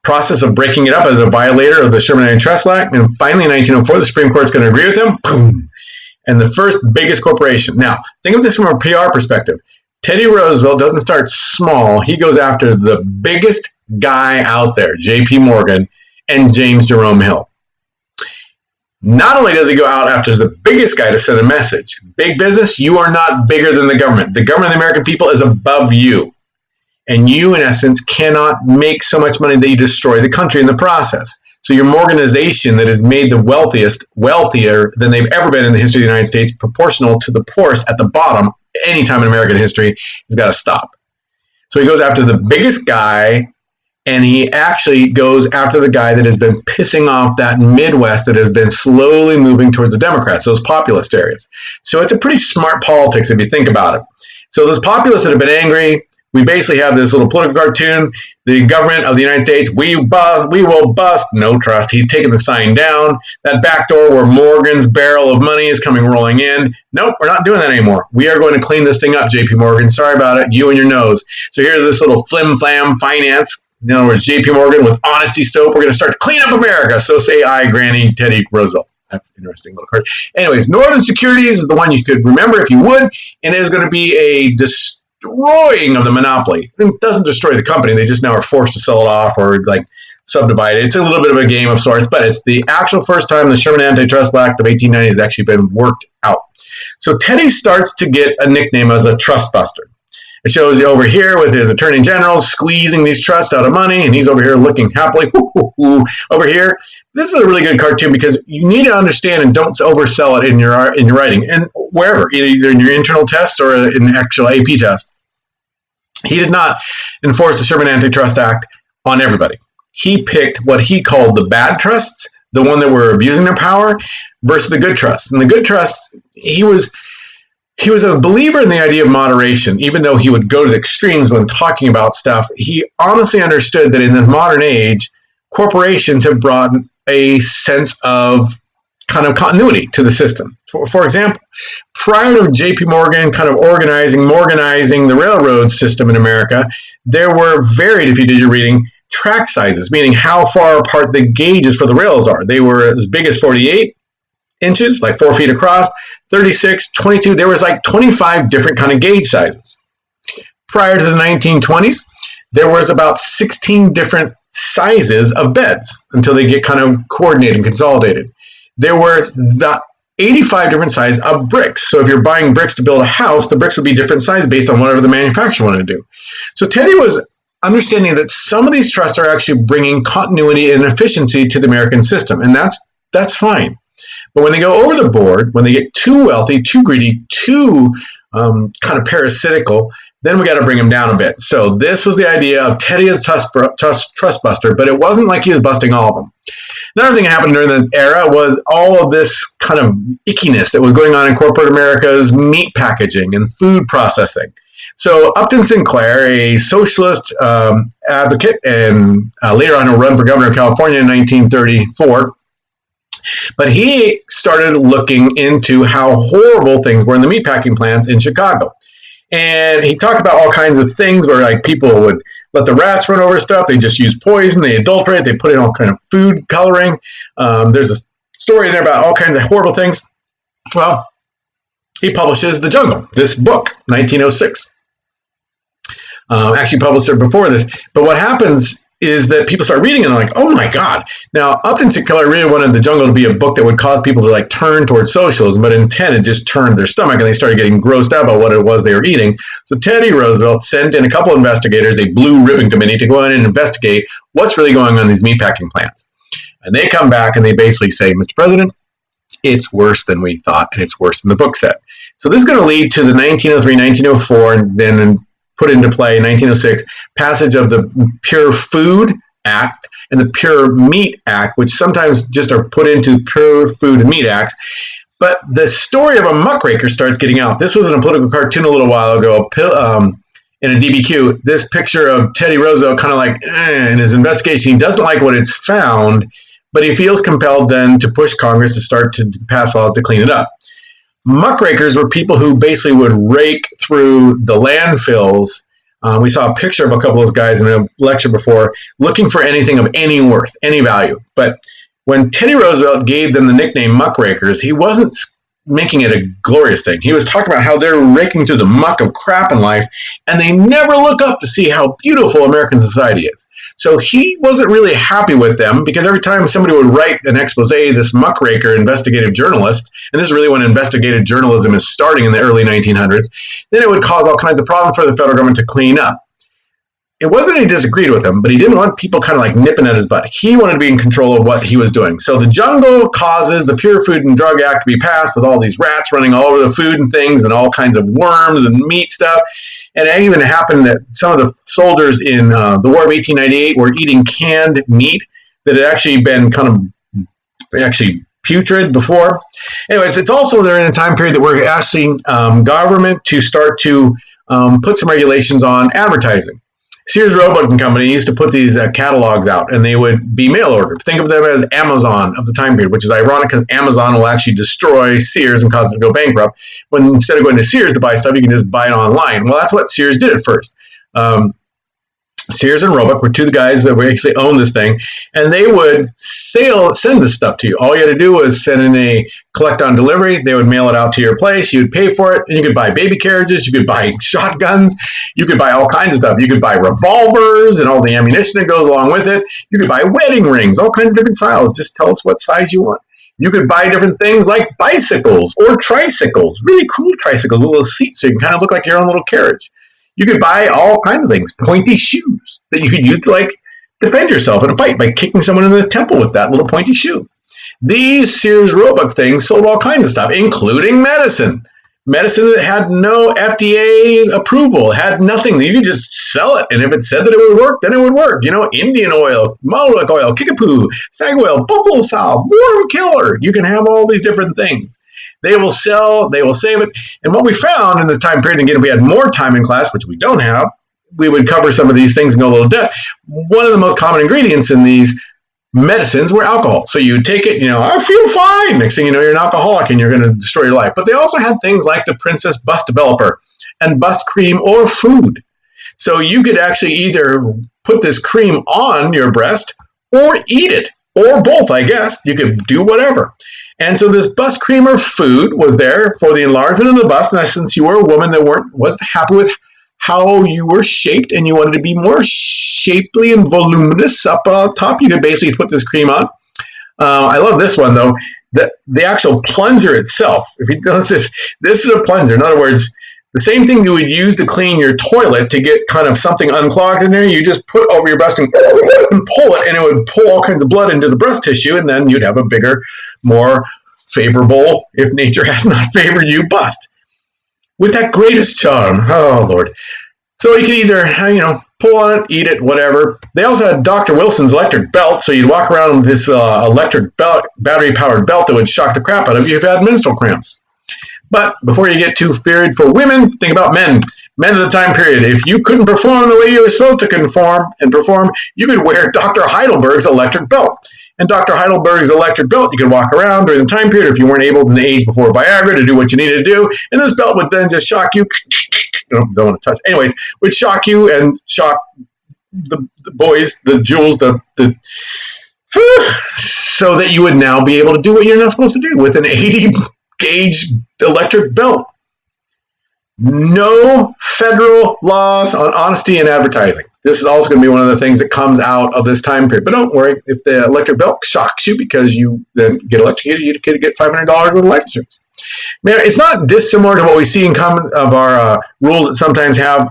process of breaking it up as a violator of the Sherman Antitrust Act, and finally in 1904 the Supreme Court's going to agree with him, boom, and the first biggest corporation. Now, think of this from a PR perspective. Teddy Roosevelt doesn't start small. He goes after the biggest guy out there, J.P. Morgan and James Jerome Hill. Not only does he go out after the biggest guy to send a message, big business, you are not bigger than the government. The government of the American people is above you. And you, in essence, cannot make so much money that you destroy the country in the process. So your organization that has made the wealthiest wealthier than they've ever been in the history of the United States, proportional to the poorest at the bottom any time in American history, has got to stop. So he goes after the biggest guy, and he actually goes after the guy that has been pissing off that Midwest that has been slowly moving towards the Democrats, those populist areas. So it's a pretty smart politics if you think about it. So those populists that have been angry, we basically have this little political cartoon. The government of the United States, we will bust, no trust. He's taking the sign down. That back door where Morgan's barrel of money is coming rolling in. Nope, we're not doing that anymore. We are going to clean this thing up, JP Morgan. Sorry about it, you and your nose. So here's this little flim-flam finance. In other words, JP Morgan with honesty stope. We're going to start to clean up America. So say I, Granny Teddy Roosevelt. That's an interesting little card. Anyways, Northern Securities is the one you could remember if you would. And it is going to be a destroying of the monopoly. It doesn't destroy the company. They just now are forced to sell it off or like subdivide it. It's a little bit of a game of sorts, but it's the actual first time the Sherman Antitrust Act of 1890 has actually been worked out. So Teddy starts to get a nickname as a trust buster. It shows you over here with his attorney general squeezing these trusts out of money, and he's over here looking happily. Over here, this is a really good cartoon because you need to understand and don't oversell it in your writing and wherever, either in your internal test or in the actual AP test. He did not enforce the Sherman Antitrust Act on everybody. He picked what he called the bad trusts, the one that were abusing their power, versus the good trusts. And the good trusts, he was a believer in the idea of moderation, even though he would go to the extremes when talking about stuff. He honestly understood that in this modern age, corporations have brought a sense of kind of continuity to the system. For example, prior to JP Morgan kind of organizing the railroad system in America, there were varied, if you did your reading, track sizes, meaning how far apart the gauges for the rails are. They were as big as 48 inches, like 4 feet across, 36, 22. There was like 25 different kind of gauge sizes. Prior to the 1920s, there was about 16 different sizes of beds until they get kind of coordinated and consolidated. There were 85 different sizes of bricks. So if you're buying bricks to build a house, the bricks would be different size based on whatever the manufacturer wanted to do. So Teddy was understanding that some of these trusts are actually bringing continuity and efficiency to the American system, and that's fine. But when they go over the board, when they get too wealthy, too greedy, too kind of parasitical, then we got to bring them down a bit. So this was the idea of Teddy as trust buster, but it wasn't like he was busting all of them. Another thing that happened during the era was all of this kind of ickiness that was going on in corporate America's meat packaging and food processing. So Upton Sinclair, a socialist advocate, and later on he'll run for governor of California in 1934, but he started looking into how horrible things were in the meatpacking plants in Chicago. And he talked about all kinds of things where like people would let the rats run over stuff. They just use poison. They adulterate. They put in all kind of food coloring. There's a story in there about all kinds of horrible things. Well, he publishes The Jungle, this book, 1906. Actually published it before this. But what happens is that people start reading it and like, oh my God. Now, Upton Sinclair really wanted The Jungle to be a book that would cause people to like turn towards socialism, but instead it just turned their stomach and they started getting grossed out about what it was they were eating. So Teddy Roosevelt sent in a couple of investigators, a blue ribbon committee, to go in and investigate what's really going on in these meatpacking plants. And they come back and they basically say, Mr. President, it's worse than we thought, and it's worse than the book said. So this is going to lead to the 1903, 1904, and then put into play in 1906, passage of the Pure Food Act and the Pure Meat Act, which sometimes just are put into Pure Food and Meat Acts. But the story of a muckraker starts getting out. This was in a political cartoon a little while ago, in a DBQ. This picture of Teddy Roosevelt kind of like, in his investigation, he doesn't like what it's found, but he feels compelled then to push Congress to start to pass laws to clean it up. Muckrakers were people who basically would rake through the landfills. We saw a picture of a couple of those guys in a lecture before, looking for anything of any worth, any value. But when Teddy Roosevelt gave them the nickname Muckrakers, he wasn't making it a glorious thing. He was talking about how they're raking through the muck of crap in life, and they never look up to see how beautiful American society is. So he wasn't really happy with them, because every time somebody would write an expose, this muckraker investigative journalist, and this is really when investigative journalism is starting in the early 1900s, then it would cause all kinds of problems for the federal government to clean up. It wasn't that he disagreed with him, but he didn't want people kind of like nipping at his butt. He wanted to be in control of what he was doing. So the jungle causes the Pure Food and Drug Act to be passed, with all these rats running all over the food and things, and all kinds of worms and meat stuff. And it even happened that some of the soldiers in the War of 1898 were eating canned meat that had actually been kind of putrid before. Anyways, it's also during a time period that we're asking government to start to put some regulations on advertising. Sears Roebuck and Company used to put these catalogs out, and they would be mail ordered. Think of them as Amazon of the time period, which is ironic because Amazon will actually destroy Sears and cause it to go bankrupt. When instead of going to Sears to buy stuff, you can just buy it online. Well, that's what Sears did at first. Sears and Roebuck were two of the guys that actually owned this thing, and they would send this stuff to you. All you had to do was send in a collect on delivery. They would mail it out to your place. You'd pay for it, and you could buy baby carriages. You could buy shotguns. You could buy all kinds of stuff. You could buy revolvers and all the ammunition that goes along with it. You could buy wedding rings, all kinds of different styles. Just tell us what size you want. You could buy different things like bicycles or tricycles, really cool tricycles with little seats so you can kind of look like your own little carriage. You could buy all kinds of things, pointy shoes that you could use to like defend yourself in a fight by kicking someone in the temple with that little pointy shoe. These Sears Roebuck things sold all kinds of stuff, including medicine. Medicine that had no FDA approval, had nothing. You could just sell it, and if it said that it would work, then it would work. You know, Indian oil, Moloch oil, kickapoo, sag oil, buffalo salve, worm killer. You can have all these different things. They will sell, they will save it. And what we found in this time period, again, if we had more time in class, which we don't have, we would cover some of these things and go a little depth. One of the most common ingredients in these medicines were alcohol. So you take it, I feel fine. Next thing you know, you're an alcoholic and you're going to destroy your life. But they also had things like the Princess Bust Developer and bust cream or food. So you could actually either put this cream on your breast or eat it, or both, I guess. You could do whatever. And so this bust cream or food was there for the enlargement of the bust. And since you were a woman that wasn't happy with how you were shaped and you wanted to be more shapely and voluminous up top, you could basically put this cream on. I love this one, though. The actual plunger itself, if you notice this is a plunger. In other words, the same thing you would use to clean your toilet to get kind of something unclogged in there, you just put over your breast and pull it, and it would pull all kinds of blood into the breast tissue, and then you'd have a bigger, more favorable, if nature has not favored you, bust. With that greatest charm. Oh, Lord. So you could either, pull on it, eat it, whatever. They also had Dr. Wilson's electric belt, so you'd walk around with this electric belt, battery-powered belt that would shock the crap out of you if you had menstrual cramps. But before you get too feared for women, think about men. Men of the time period. If you couldn't perform the way you were supposed to perform, you could wear Dr. Heidelberg's electric belt. And Dr. Heidelberg's electric belt, you could walk around during the time period if you weren't able in the age before Viagra to do what you needed to do. And this belt would then just shock you. Don't want to touch. Anyways, would shock you and shock the boys, the jewels, so that you would now be able to do what you're not supposed to do with an 80-gauge electric belt. No federal laws on honesty in advertising. This is also going to be one of the things that comes out of this time period. But don't worry, if the electric belt shocks you because you then get electrocuted, you could get $500 worth of life insurance. Man, it's not dissimilar to what we see in common of our rules that sometimes have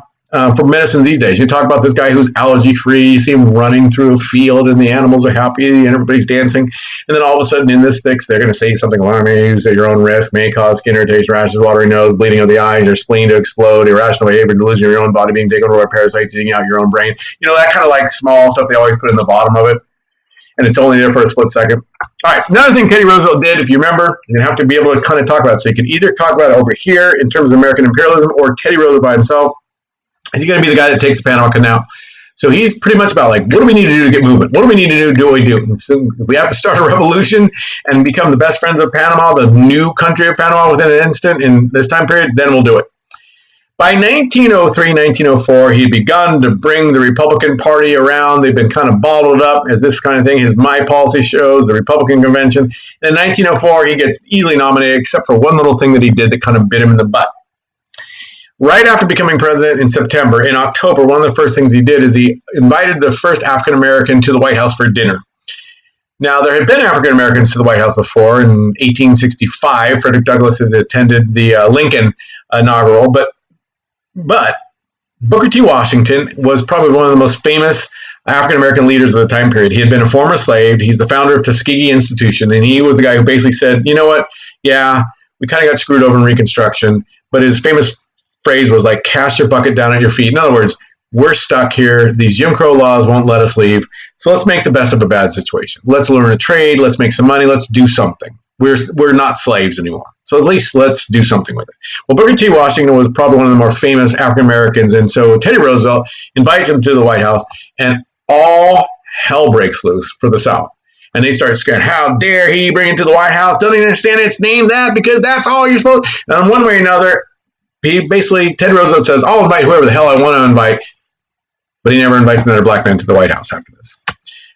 for medicines these days. You talk about this guy who's allergy-free, you see him running through a field and the animals are happy and everybody's dancing. And then all of a sudden in this fix, they're going to say something alarming, use at your own risk, may cause skin irritation, rashes, watery nose, bleeding of the eyes, your spleen to explode, irrational behavior, delusion of your own body being taken over by parasites eating out your own brain. That kind of like small stuff they always put in the bottom of it. And it's only there for a split second. All right, another thing Teddy Roosevelt did, if you remember, you're going to have to be able to kind of talk about it. So you can either talk about it over here in terms of American imperialism or Teddy Roosevelt by himself. Is he going to be the guy that takes the Panama Canal? So he's pretty much about like, what do we need to do to get movement? What do we need to do what we do? And so if we have to start a revolution and become the best friends of Panama, the new country of Panama within an instant in this time period, then we'll do it. By 1903, 1904, he'd begun to bring the Republican Party around. They've been kind of bottled up as this kind of thing. His My Policy shows, the Republican Convention. And in 1904, he gets easily nominated, except for one little thing that he did that kind of bit him in the butt. Right after becoming president in September, in October, one of the first things he did is he invited the first African American to the White House for dinner. Now, there had been African Americans to the White House before. In 1865, Frederick Douglass had attended the Lincoln inaugural, but Booker T. Washington was probably one of the most famous African American leaders of the time period. He had been a former slave. He's the founder of Tuskegee Institution, and he was the guy who basically said, you know what, yeah, we kind of got screwed over in Reconstruction, but his famous phrase was like, cast your bucket down at your feet. In other words, we're stuck here. These Jim Crow laws won't let us leave. So let's make the best of a bad situation. Let's learn a trade. Let's make some money. Let's do something. We're not slaves anymore. So at least let's do something with it. Well, Booker T. Washington was probably one of the more famous African Americans. And so Teddy Roosevelt invites him to the White House, and all hell breaks loose for the South. And they start screaming, how dare he bring it to the White House? Don't even understand it's named that because that's all you're supposed to. And one way or another, Teddy Roosevelt says, I'll invite whoever the hell I want to invite. But he never invites another black man to the White House after this.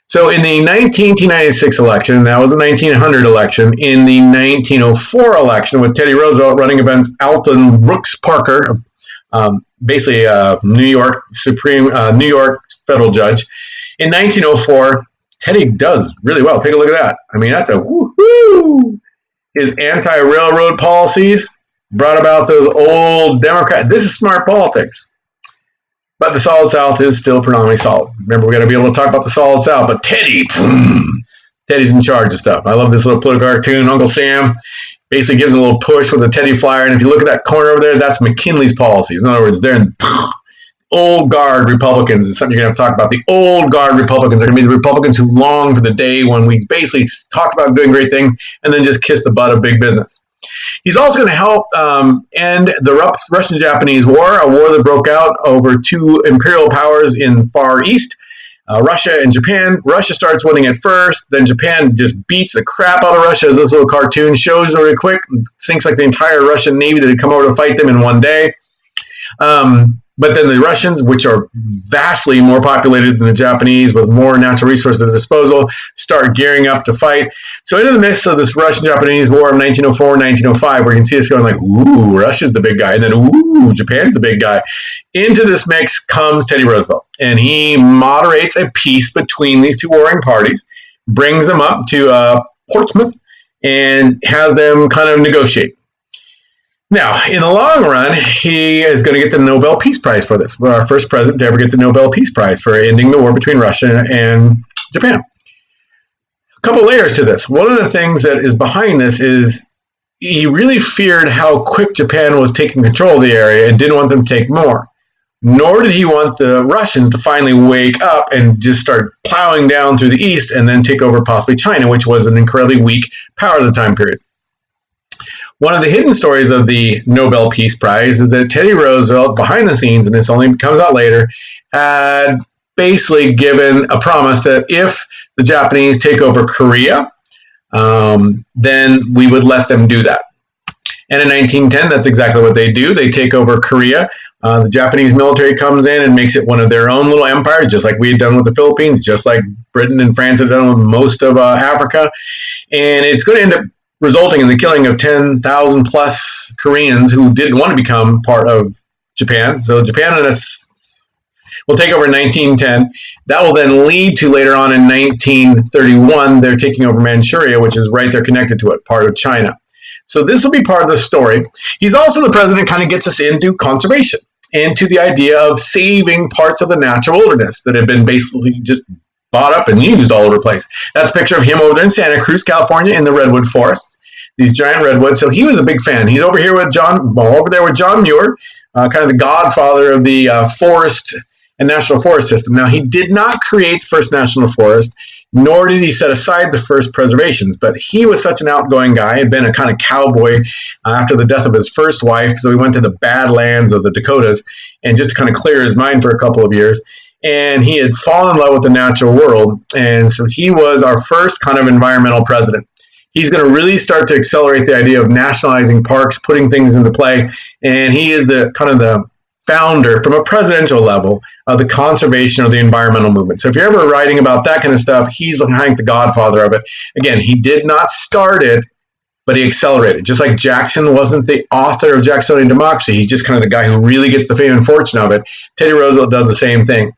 So in the 1896 election, that was the 1900 election, in the 1904 election with Teddy Roosevelt running against Alton Brooks Parker, basically a New York federal judge. In 1904, Teddy does really well. Take a look at that. I mean, that's a woohoo! His anti-railroad policies brought about those old Democrats. This is smart politics. But the Solid South is still predominantly solid. Remember, we got to be able to talk about the Solid South. But Teddy's in charge of stuff. I love this little political cartoon. Uncle Sam basically gives him a little push with a Teddy flyer. And if you look at that corner over there, that's McKinley's policies. In other words, they're in old guard Republicans. It's something you're going to have to talk about. The old guard Republicans are going to be the Republicans who long for the day when we basically talk about doing great things and then just kiss the butt of big business. He's also going to help end the Russian-Japanese War, a war that broke out over two imperial powers in Far East, Russia and Japan. Russia starts winning at first, then Japan just beats the crap out of Russia, as this little cartoon shows really quick. Sinks like the entire Russian Navy that had come over to fight them in one day. But then the Russians, which are vastly more populated than the Japanese with more natural resources at their disposal, start gearing up to fight. So into the midst of this Russian-Japanese War of 1904 and 1905, where you can see us going like, ooh, Russia's the big guy, and then, ooh, Japan's the big guy. Into this mix comes Teddy Roosevelt, and he moderates a peace between these two warring parties, brings them up to Portsmouth, and has them kind of negotiate. Now, in the long run, he is going to get the Nobel Peace Prize for this. We're our first president to ever get the Nobel Peace Prize for ending the war between Russia and Japan. A couple layers to this. One of the things that is behind this is he really feared how quick Japan was taking control of the area and didn't want them to take more. Nor did he want the Russians to finally wake up and just start plowing down through the east and then take over possibly China, which was an incredibly weak power at the time period. One of the hidden stories of the Nobel Peace Prize is that Teddy Roosevelt, behind the scenes, and this only comes out later, had basically given a promise that if the Japanese take over Korea, then we would let them do that. And in 1910, that's exactly what they do. They take over Korea. The Japanese military comes in and makes it one of their own little empires, just like we had done with the Philippines, just like Britain and France had done with most of Africa. And it's going to end up resulting in the killing of 10,000 plus Koreans who didn't want to become part of Japan. So Japan and us will take over in 1910. That will then lead to later on in 1931, they're taking over Manchuria, which is right there connected to it, part of China. So this will be part of the story. He's also the president kind of gets us into conservation, into the idea of saving parts of the natural wilderness that have been basically just bought up and used all over the place. That's a picture of him over there in Santa Cruz, California, in the redwood forests, these giant redwoods. So he was a big fan. He's over here with over there with John Muir, kind of the godfather of the forest and national forest system. Now, he did not create the first national forest, nor did he set aside the first preservations, but he was such an outgoing guy, had been a kind of cowboy after the death of his first wife, so he went to the Badlands of the Dakotas, and just to kind of clear his mind for a couple of years. And he had fallen in love with the natural world. And so he was our first kind of environmental president. He's going to really start to accelerate the idea of nationalizing parks, putting things into play. And he is the kind of the founder from a presidential level of the conservation or the environmental movement. So if you're ever writing about that kind of stuff, he's like the godfather of it. Again, he did not start it, but he accelerated. Just like Jackson wasn't the author of Jacksonian Democracy, he's just kind of the guy who really gets the fame and fortune of it. Teddy Roosevelt does the same thing.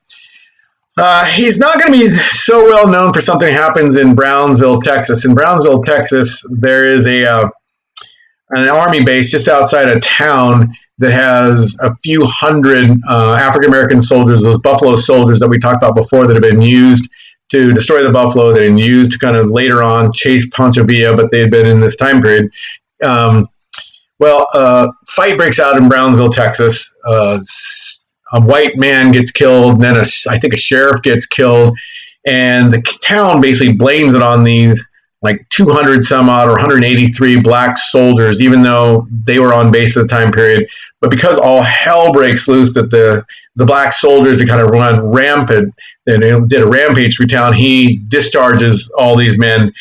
He's not going to be so well known for something that happens in Brownsville, Texas. In Brownsville, Texas, there is an army base just outside of town that has a few hundred African-American soldiers, those Buffalo soldiers that we talked about before that have been used to destroy the buffalo. They've been used to kind of later on chase Pancho Villa, but they had been in this time period. Fight breaks out in Brownsville, Texas. A white man gets killed, and then I think a sheriff gets killed, and the town basically blames it on these like 200 some odd or 183 black soldiers, even though they were on base at the time period. But because all hell breaks loose, that the black soldiers that kind of run rampant and did a rampage through town, he discharges all these men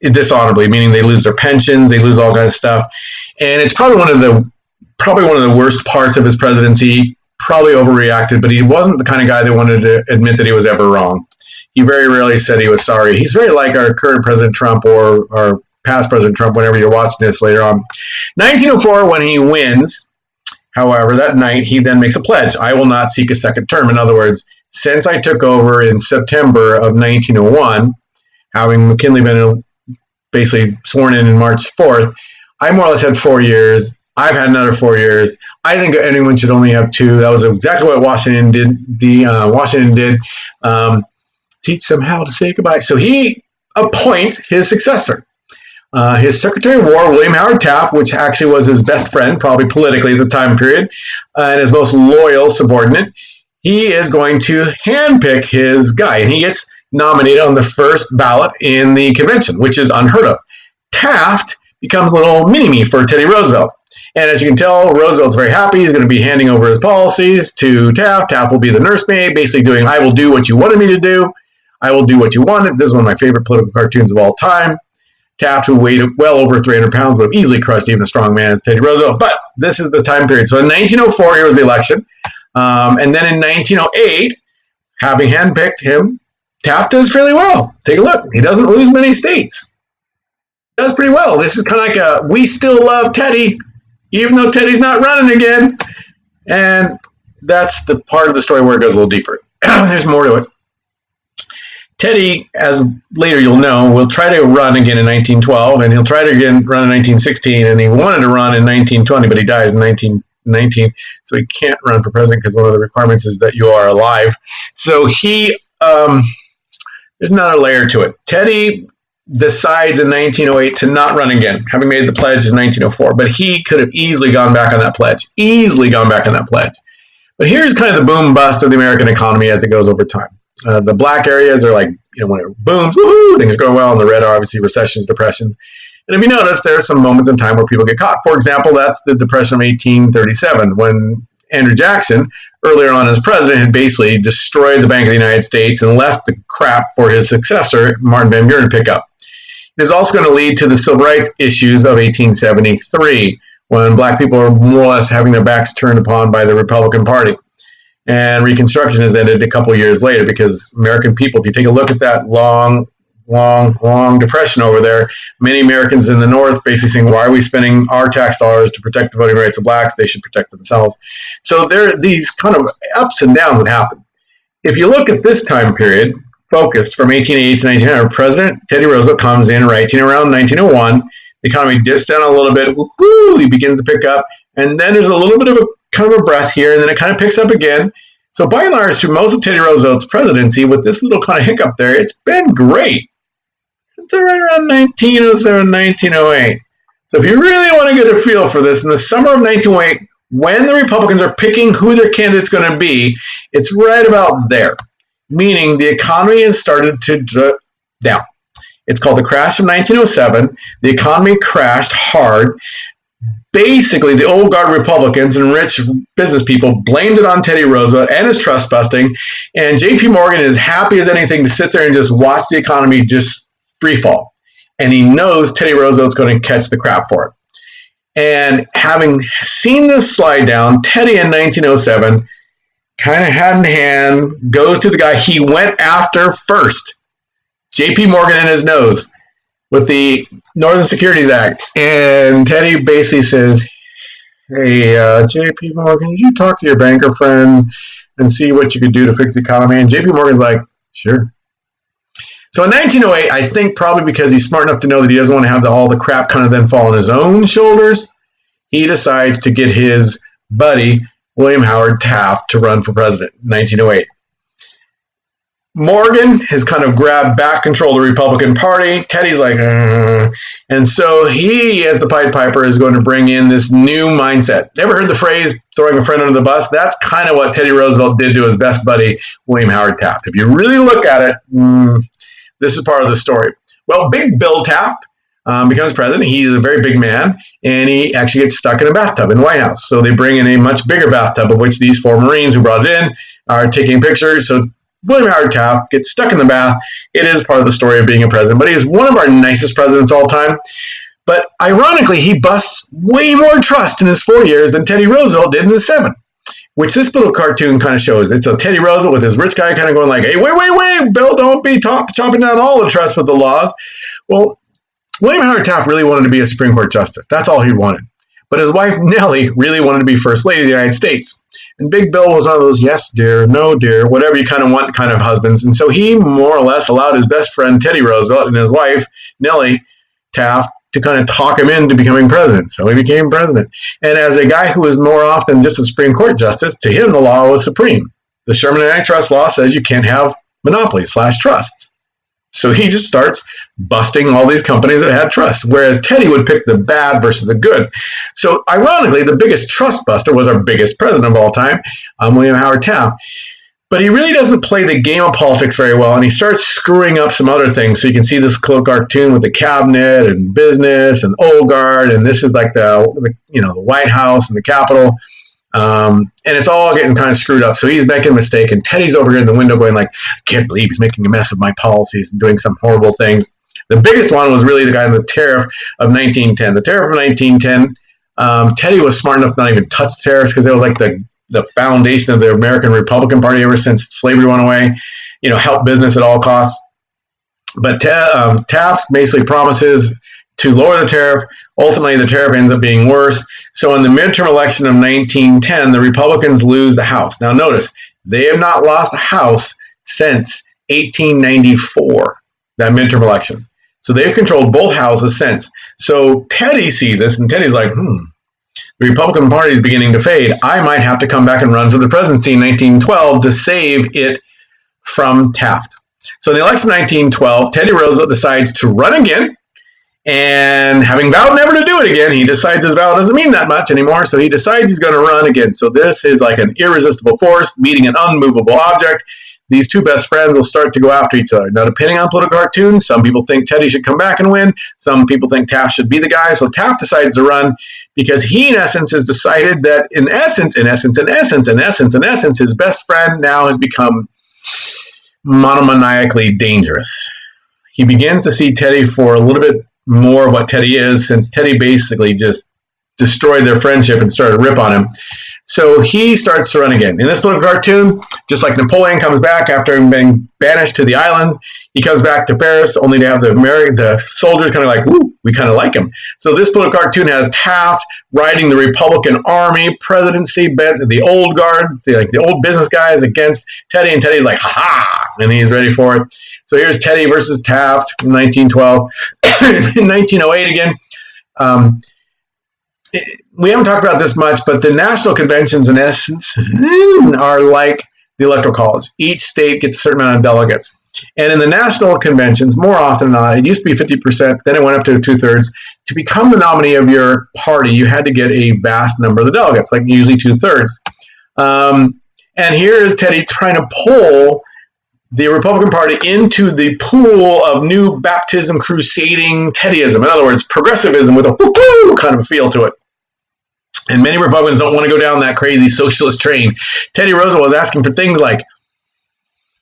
dishonorably, meaning they lose their pensions, they lose all kinds of stuff. And it's probably one of the worst parts of his presidency. Probably overreacted, but he wasn't the kind of guy that wanted to admit that he was ever wrong. He very rarely said he was sorry. He's very like our current President Trump or our past President Trump whenever you're watching this later on. 1904, when he wins, however, that night he then makes a pledge. I will not seek a second term. In other words, since I took over in September of 1901, having McKinley been basically sworn in March 4th, I more or less had 4 years. I've had another 4 years. I think anyone should only have 2. That was exactly what Washington did. Teach them how to say goodbye. So he appoints his successor. His Secretary of War, William Howard Taft, which actually was his best friend, probably politically at the time period, and his most loyal subordinate. He is going to handpick his guy, and he gets nominated on the first ballot in the convention, which is unheard of. Taft becomes a little mini-me for Teddy Roosevelt. And as you can tell, Roosevelt's very happy. He's going to be handing over his policies to Taft. Taft will be the nursemaid, basically doing, I will do what you wanted me to do. I will do what you wanted. This is one of my favorite political cartoons of all time. Taft, who weighed well over 300 pounds, would have easily crushed even a strong man as Teddy Roosevelt. But this is the time period. So in 1904, here was the election. And then in 1908, having handpicked him, Taft does fairly well. Take a look. He doesn't lose many states. He does pretty well. This is kind of like we still love Teddy, even though Teddy's not running again. And that's the part of the story where it goes a little deeper. There's more to it. Teddy, as later you'll know, will try to run again in 1912, and he'll try to again run in 1916, and he wanted to run in 1920, but he dies in 1919, so he can't run for president because one of the requirements is that you are alive. So he, there's another layer to it. Teddy decides in 1908 to not run again, having made the pledge in 1904, but he could have easily gone back on that pledge, But here's kind of the boom bust of the American economy as it goes over time. The black areas are like, when it booms, woohoo, things go well, and the red are obviously recessions, depressions. And if you notice, there are some moments in time where people get caught. For example, that's the Depression of 1837, when Andrew Jackson, earlier on as president, had basically destroyed the Bank of the United States and left the crap for his successor, Martin Van Buren, to pick up. It is also going to lead to the civil rights issues of 1873, when black people are more or less having their backs turned upon by the Republican Party. And Reconstruction has ended a couple of years later because American people, if you take a look at that long depression over there, many Americans in the North basically saying, why are we spending our tax dollars to protect the voting rights of blacks? They should protect themselves. So there are these kind of ups and downs that happen. If you look at this time period, focused from 1888 to 1900, President Teddy Roosevelt comes in writing around 1901. The economy dips down a little bit. Woo-hoo, he begins to pick up. And then there's a little bit of a kind of a breath here, and then it kind of picks up again. So by and large, through most of Teddy Roosevelt's presidency, with this little kind of hiccup there, it's been great. It's right around 1907, 1908. So if you really want to get a feel for this, in the summer of 1908, when the Republicans are picking who their candidate's going to be, it's right about there, meaning the economy has started to drop down. It's called the crash of 1907. The economy crashed hard. Basically, the old guard Republicans and rich business people blamed it on Teddy Roosevelt and his trust busting, and J.P. Morgan is happy as anything to sit there and just watch the economy just free fall. And he knows Teddy Roosevelt's going to catch the crap for it. And having seen this slide down, Teddy in 1907, kind of hand in hand, goes to the guy he went after first, J.P. Morgan in his nose, with the Northern Securities Act. And Teddy basically says, hey, J.P. Morgan, did you talk to your banker friends and see what you could do to fix the economy? And J.P. Morgan's like, sure. So in 1908, I think probably because he's smart enough to know that he doesn't want to have all the crap kind of then fall on his own shoulders, he decides to get his buddy, William Howard Taft, to run for president in 1908. Morgan has kind of grabbed back control of the Republican Party. Teddy's like, and so he, as the Pied Piper, is going to bring in this new mindset. Ever heard the phrase throwing a friend under the bus? That's kind of what Teddy Roosevelt did to his best buddy, William Howard Taft. If you really look at it, this is part of the story. Well, Big Bill Taft becomes president. He's a very big man, and he actually gets stuck in a bathtub in the White House. So they bring in a much bigger bathtub, of which these 4 Marines who brought it in are taking pictures. So William Howard Taft gets stuck in the bath. It is part of the story of being a president, but he is one of our nicest presidents all time. But ironically, he busts way more trust in his 4 years than Teddy Roosevelt did in his 7, which this little cartoon kind of shows. It's a Teddy Roosevelt with his rich guy kind of going like, hey, wait, Bill, don't be chopping down all the trust with the laws. Well, William Howard Taft really wanted to be a Supreme Court justice. That's all he wanted. But his wife, Nellie, really wanted to be First Lady of the United States. And Big Bill was one of those, yes, dear, no, dear, whatever you kind of want kind of husbands. And so he more or less allowed his best friend, Teddy Roosevelt, and his wife, Nellie Taft, to kind of talk him into becoming president. So he became president. And as a guy who was more often just a Supreme Court justice, to him, the law was supreme. The Sherman Antitrust Law says you can't have monopolies / trusts. So he just starts busting all these companies that had trusts, whereas Teddy would pick the bad versus the good. So ironically, the biggest trust buster was our biggest president of all time, William Howard Taft. But he really doesn't play the game of politics very well, and he starts screwing up some other things. So you can see this little cartoon with the cabinet and business and old guard, and this is like the White House and the Capitol. And it's all getting kind of screwed up. So he's making a mistake, and Teddy's over here in the window going like, I can't believe he's making a mess of my policies and doing some horrible things. The biggest one was really the guy in the tariff of 1910. The tariff of 1910, Teddy was smart enough not even to touch tariffs because it was like the foundation of the American Republican Party ever since slavery went away, help business at all costs. But Taft basically promises to lower the tariff. Ultimately, the tariff ends up being worse. So in the midterm election of 1910, the Republicans lose the House. Now notice, they have not lost the House since 1894, that midterm election. So they've controlled both houses since. So Teddy sees this, and Teddy's like, the Republican Party is beginning to fade. I might have to come back and run for the presidency in 1912 to save it from Taft. So in the election of 1912, Teddy Roosevelt decides to run again. And having vowed never to do it again, he decides his vow doesn't mean that much anymore, so he decides he's going to run again. So this is like an irresistible force meeting an unmovable object. These two best friends will start to go after each other. Now, depending on political cartoons, some people think Teddy should come back and win. Some people think Taft should be the guy. So Taft decides to run because he, in essence, has decided that in essence, his best friend now has become monomaniacally dangerous. He begins to see Teddy for a little bit more of what Teddy is, since Teddy basically just destroyed their friendship and started to rip on him. So he starts to run again. In this political cartoon, just like Napoleon comes back after having been banished to the islands, he comes back to Paris only to have the soldiers kind of like, woo, we kind of like him. So this political cartoon has Taft riding the Republican Army presidency, the old guard, like the old business guys against Teddy, and Teddy's like, ha-ha, and he's ready for it. So here's Teddy versus Taft in 1912. In 1908 again, we haven't talked about this much, but the national conventions, in essence, are like the electoral college. Each state gets a certain amount of delegates. And in the national conventions, more often than not, it used to be 50%, then it went up to 2/3. To become the nominee of your party, you had to get a vast number of the delegates, like usually 2/3. And here is Teddy trying to pull the Republican Party into the pool of new baptism crusading Teddyism. In other words, progressivism with a woo-hoo kind of a feel to it. And many Republicans don't want to go down that crazy socialist train. Teddy Roosevelt was asking for things like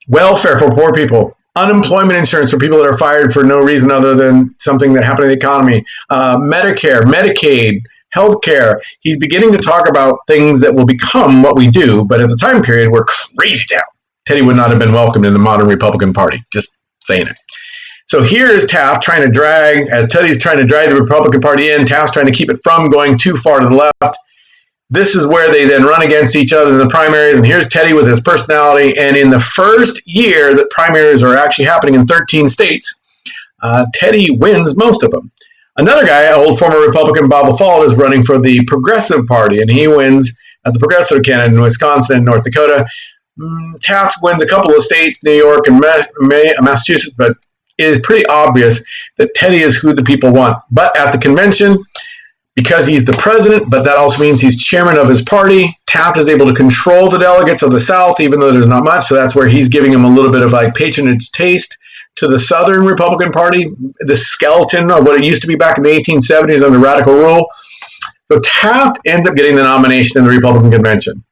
welfare for poor people, unemployment insurance for people that are fired for no reason other than something that happened in the economy, Medicare, Medicaid, healthcare. He's beginning to talk about things that will become what we do, but at the time period, we're crazy town. Teddy would not have been welcomed in the modern Republican Party. Just saying it. So here's Taft trying to drag, as Teddy's trying to drag the Republican Party in, Taft's trying to keep it from going too far to the left. This is where they then run against each other in the primaries, and here's Teddy with his personality. And in the first year that primaries are actually happening in 13 states, Teddy wins most of them. Another guy, old former Republican Bob LaFault, is running for the Progressive Party, and he wins as the Progressive candidate in Wisconsin and North Dakota. Taft wins a couple of states, New York and Massachusetts, but it is pretty obvious that Teddy is who the people want. But at the convention, because he's the president, but that also means he's chairman of his party, Taft is able to control the delegates of the South, even though there's not much. So that's where he's giving them a little bit of like patronage taste to the Southern Republican Party, the skeleton of what it used to be back in the 1870s under radical rule. So Taft ends up getting the nomination in the Republican convention.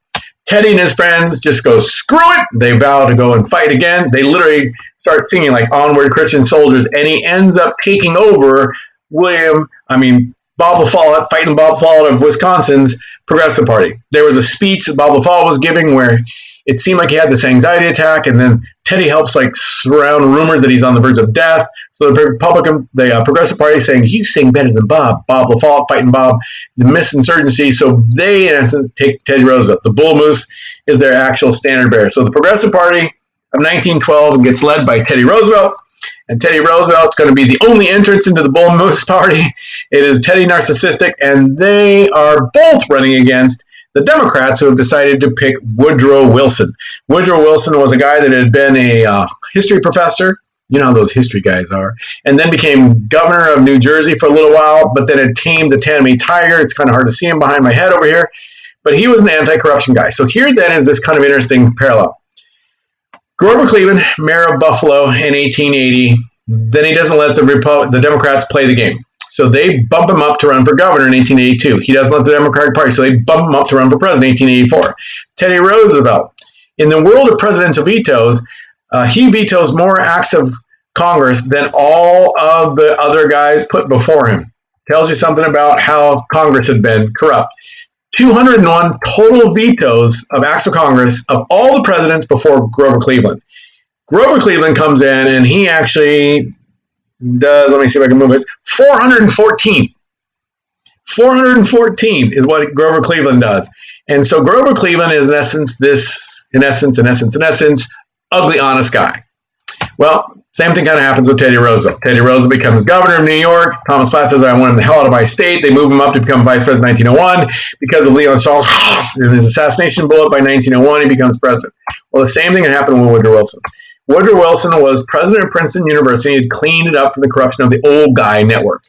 Teddy and his friends just go, screw it. They vow to go and fight again. They literally start singing like Onward Christian Soldiers, and he ends up taking over Bob LaFault, fighting Bob LaFault of Wisconsin's Progressive Party. There was a speech that Bob LaFault was giving where it seemed like he had this anxiety attack, and then Teddy helps like surround rumors that he's on the verge of death. So the Progressive Party is saying, you sing better than Bob. Bob LaFault fighting Bob, the misinsurgency. So they, in essence, take Teddy Roosevelt. The bull moose is their actual standard bearer. So the Progressive Party of 1912 gets led by Teddy Roosevelt. And Teddy Roosevelt's going to be the only entrance into the Bull Moose Party. It is Teddy narcissistic, and they are both running against the Democrats who have decided to pick Woodrow Wilson. Woodrow Wilson was a guy that had been a history professor. You know how those history guys are. And then became governor of New Jersey for a little while, but then had tamed the Tammany tiger. It's kind of hard to see him behind my head over here. But he was an anti-corruption guy. So here then is this kind of interesting parallel. Grover Cleveland, mayor of Buffalo in 1880, then he doesn't let the Democrats play the game. So they bump him up to run for governor in 1882. He doesn't let the Democratic Party, so they bump him up to run for president in 1884. Teddy Roosevelt, in the world of presidential vetoes, he vetoes more acts of Congress than all of the other guys put before him. Tells you something about how Congress had been corrupt. 201 total vetoes of acts of Congress of all the presidents before Grover Cleveland. Grover Cleveland comes in and he actually does, let me see if I can move this, 414. 414 is what Grover Cleveland does. And so Grover Cleveland is in essence, ugly, honest guy. Well, same thing kind of happens with Teddy Roosevelt. Teddy Roosevelt becomes governor of New York. Thomas Platt says, I want him the hell out of my state. They move him up to become vice president in 1901. Because of Leon Charles and his assassination bullet by 1901, he becomes president. Well, the same thing had happened with Woodrow Wilson. Woodrow Wilson was president of Princeton University. He had cleaned it up from the corruption of the old guy network.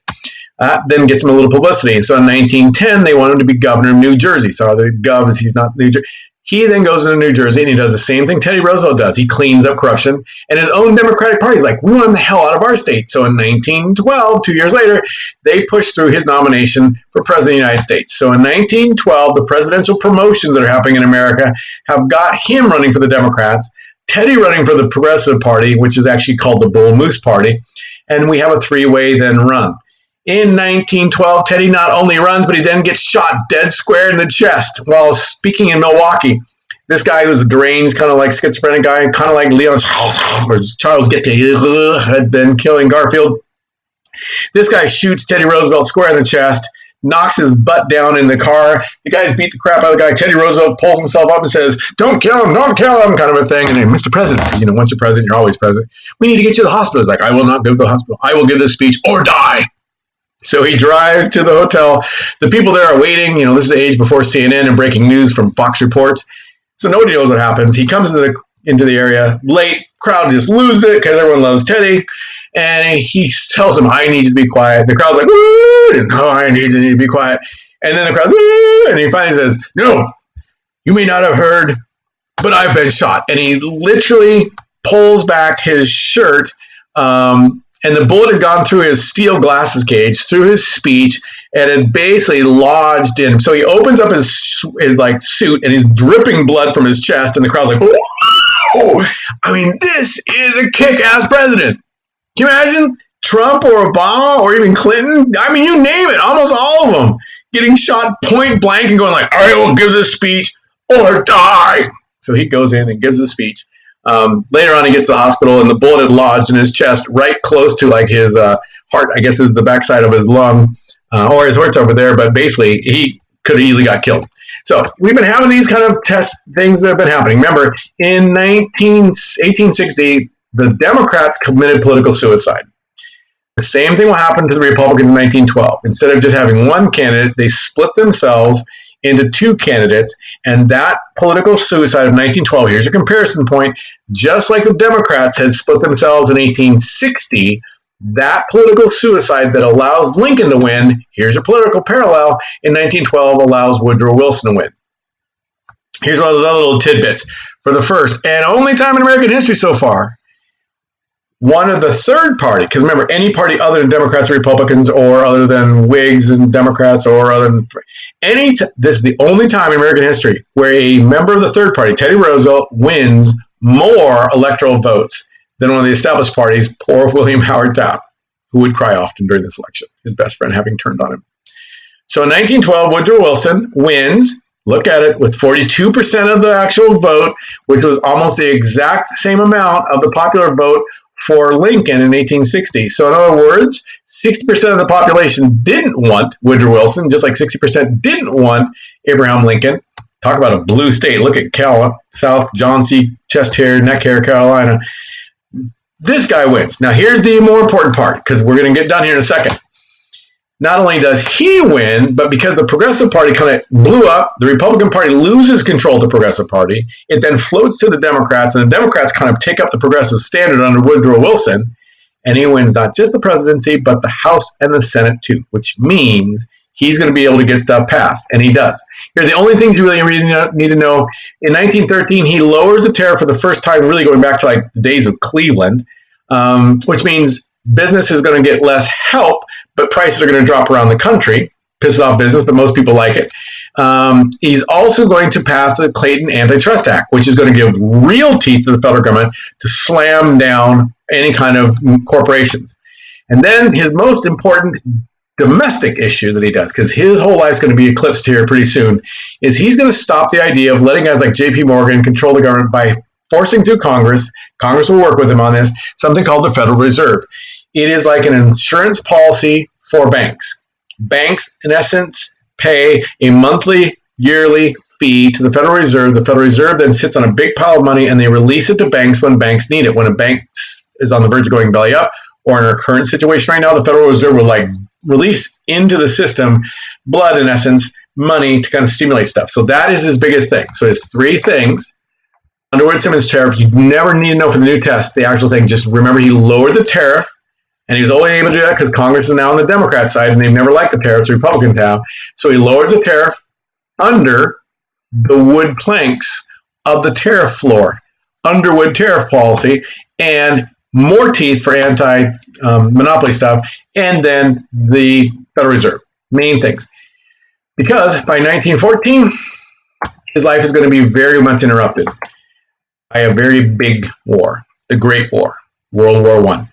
Then gets him a little publicity. So in 1910, they want him to be governor of New Jersey. So the gov is he's not New Jersey. He then goes into New Jersey and he does the same thing Teddy Roosevelt does. He cleans up corruption, and his own Democratic Party is like, we want him the hell out of our state. So in 1912, 2 years later, they push through his nomination for president of the United States. So in 1912, the presidential promotions that are happening in America have got him running for the Democrats, Teddy running for the Progressive Party, which is actually called the Bull Moose Party, and we have a three-way then run. In 1912, Teddy not only runs, but he then gets shot dead square in the chest while speaking in Milwaukee. This guy who's a deranged, kind of like schizophrenic guy, kind of like Leon Charles Getty had been killing Garfield. This guy shoots Teddy Roosevelt square in the chest, knocks his butt down in the car. The guys beat the crap out of the guy. Teddy Roosevelt pulls himself up and says, don't kill him, kind of a thing. And then, Mr. President, because, once you're president, you're always president. We need to get you to the hospital. He's like, I will not go to the hospital. I will give this speech or die. So he drives to the hotel. The people there are waiting. This is the age before CNN and breaking news from Fox Reports. So nobody knows what happens. He comes into the area late. Crowd just loses it because everyone loves Teddy. And he tells them, I need you to be quiet. The crowd's like, woo! No, I need you to be quiet. And then the crowd, woo! And he finally says, no, you may not have heard, but I've been shot. And he literally pulls back his shirt, and the bullet had gone through his steel glasses cage, through his speech, and it basically lodged in him. So he opens up his suit, and he's dripping blood from his chest, and the crowd's like, whoa! This is a kick-ass president. Can you imagine Trump or Obama or even Clinton? You name it, almost all of them getting shot point blank and going like, all right, we'll give this speech or die. So he goes in and gives the speech. Later on, he gets to the hospital, and the bullet had lodged in his chest right close to like his heart, I guess is the backside of his lung, or his heart's over there, but basically he could have easily got killed. So we've been having these kind of test things that have been happening. Remember, in 1860, the Democrats committed political suicide. The same thing will happen to the Republicans in 1912. Instead of just having one candidate, they split themselves into two candidates, and that political suicide of 1912, here's a comparison point, just like the Democrats had split themselves in 1860, that political suicide that allows Lincoln to win, here's a political parallel, in 1912 allows Woodrow Wilson to win. Here's one of those other little tidbits. For the first and only time in American history so far, one of the third party, because remember, any party other than Democrats or Republicans or other than Whigs and Democrats or other than this is the only time in American history where a member of the third party, Teddy Roosevelt, wins more electoral votes than one of the established parties, poor William Howard Taft, who would cry often during this election, his best friend having turned on him. So in 1912, Woodrow Wilson wins, look at it, with 42% of the actual vote, which was almost the exact same amount of the popular vote for Lincoln in 1860. So in other words, 60% of the population didn't want Woodrow Wilson, just like 60% didn't want Abraham Lincoln. Talk about a blue state. Look at South John C. chest hair, neck hair, Carolina. This guy wins. Now here's the more important part, because we're going to get done here in a second. Not only does he win, but because the Progressive Party kind of blew up, the Republican Party loses control of the Progressive Party. It then floats to the Democrats, and the Democrats kind of take up the progressive standard under Woodrow Wilson, and he wins not just the presidency, but the House and the Senate too, which means he's going to be able to get stuff passed, and he does. Here, the only things you really need to know, in 1913, he lowers the tariff for the first time, really going back to like the days of Cleveland, which means business is going to get less help, but prices are going to drop around the country. Pisses off business, but most people like it. He's also going to pass the Clayton Antitrust Act, which is going to give real teeth to the federal government to slam down any kind of corporations. And then his most important domestic issue that he does, because his whole life's going to be eclipsed here pretty soon, is he's going to stop the idea of letting guys like J.P. Morgan control the government by forcing through Congress. Congress will work with him on this, something called the Federal Reserve. It is like an insurance policy for banks. Banks, in essence, pay a monthly, yearly fee to the Federal Reserve. The Federal Reserve then sits on a big pile of money, and they release it to banks when banks need it. When a bank is on the verge of going belly up, or in our current situation right now, the Federal Reserve will like release into the system blood, in essence, money to kind of stimulate stuff. So that is his biggest thing. So it's three things. Under Woodrow-Simmons tariff, you never need to know for the new test the actual thing. Just remember he lowered the tariff, and he was only able to do that because Congress is now on the Democrat side, and they've never liked the tariffs the Republicans have. So he lowers the tariff under the wood planks of the tariff floor, Underwood tariff policy, and more teeth for anti-monopoly stuff, and then the Federal Reserve. Main things. Because by 1914, his life is going to be very much interrupted by a very big war, the Great War, World War I,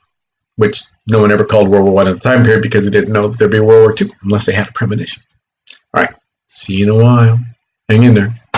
which no one ever called World War I at the time period because they didn't know that there'd be World War II unless they had a premonition. All right, see you in a while. Hang in there.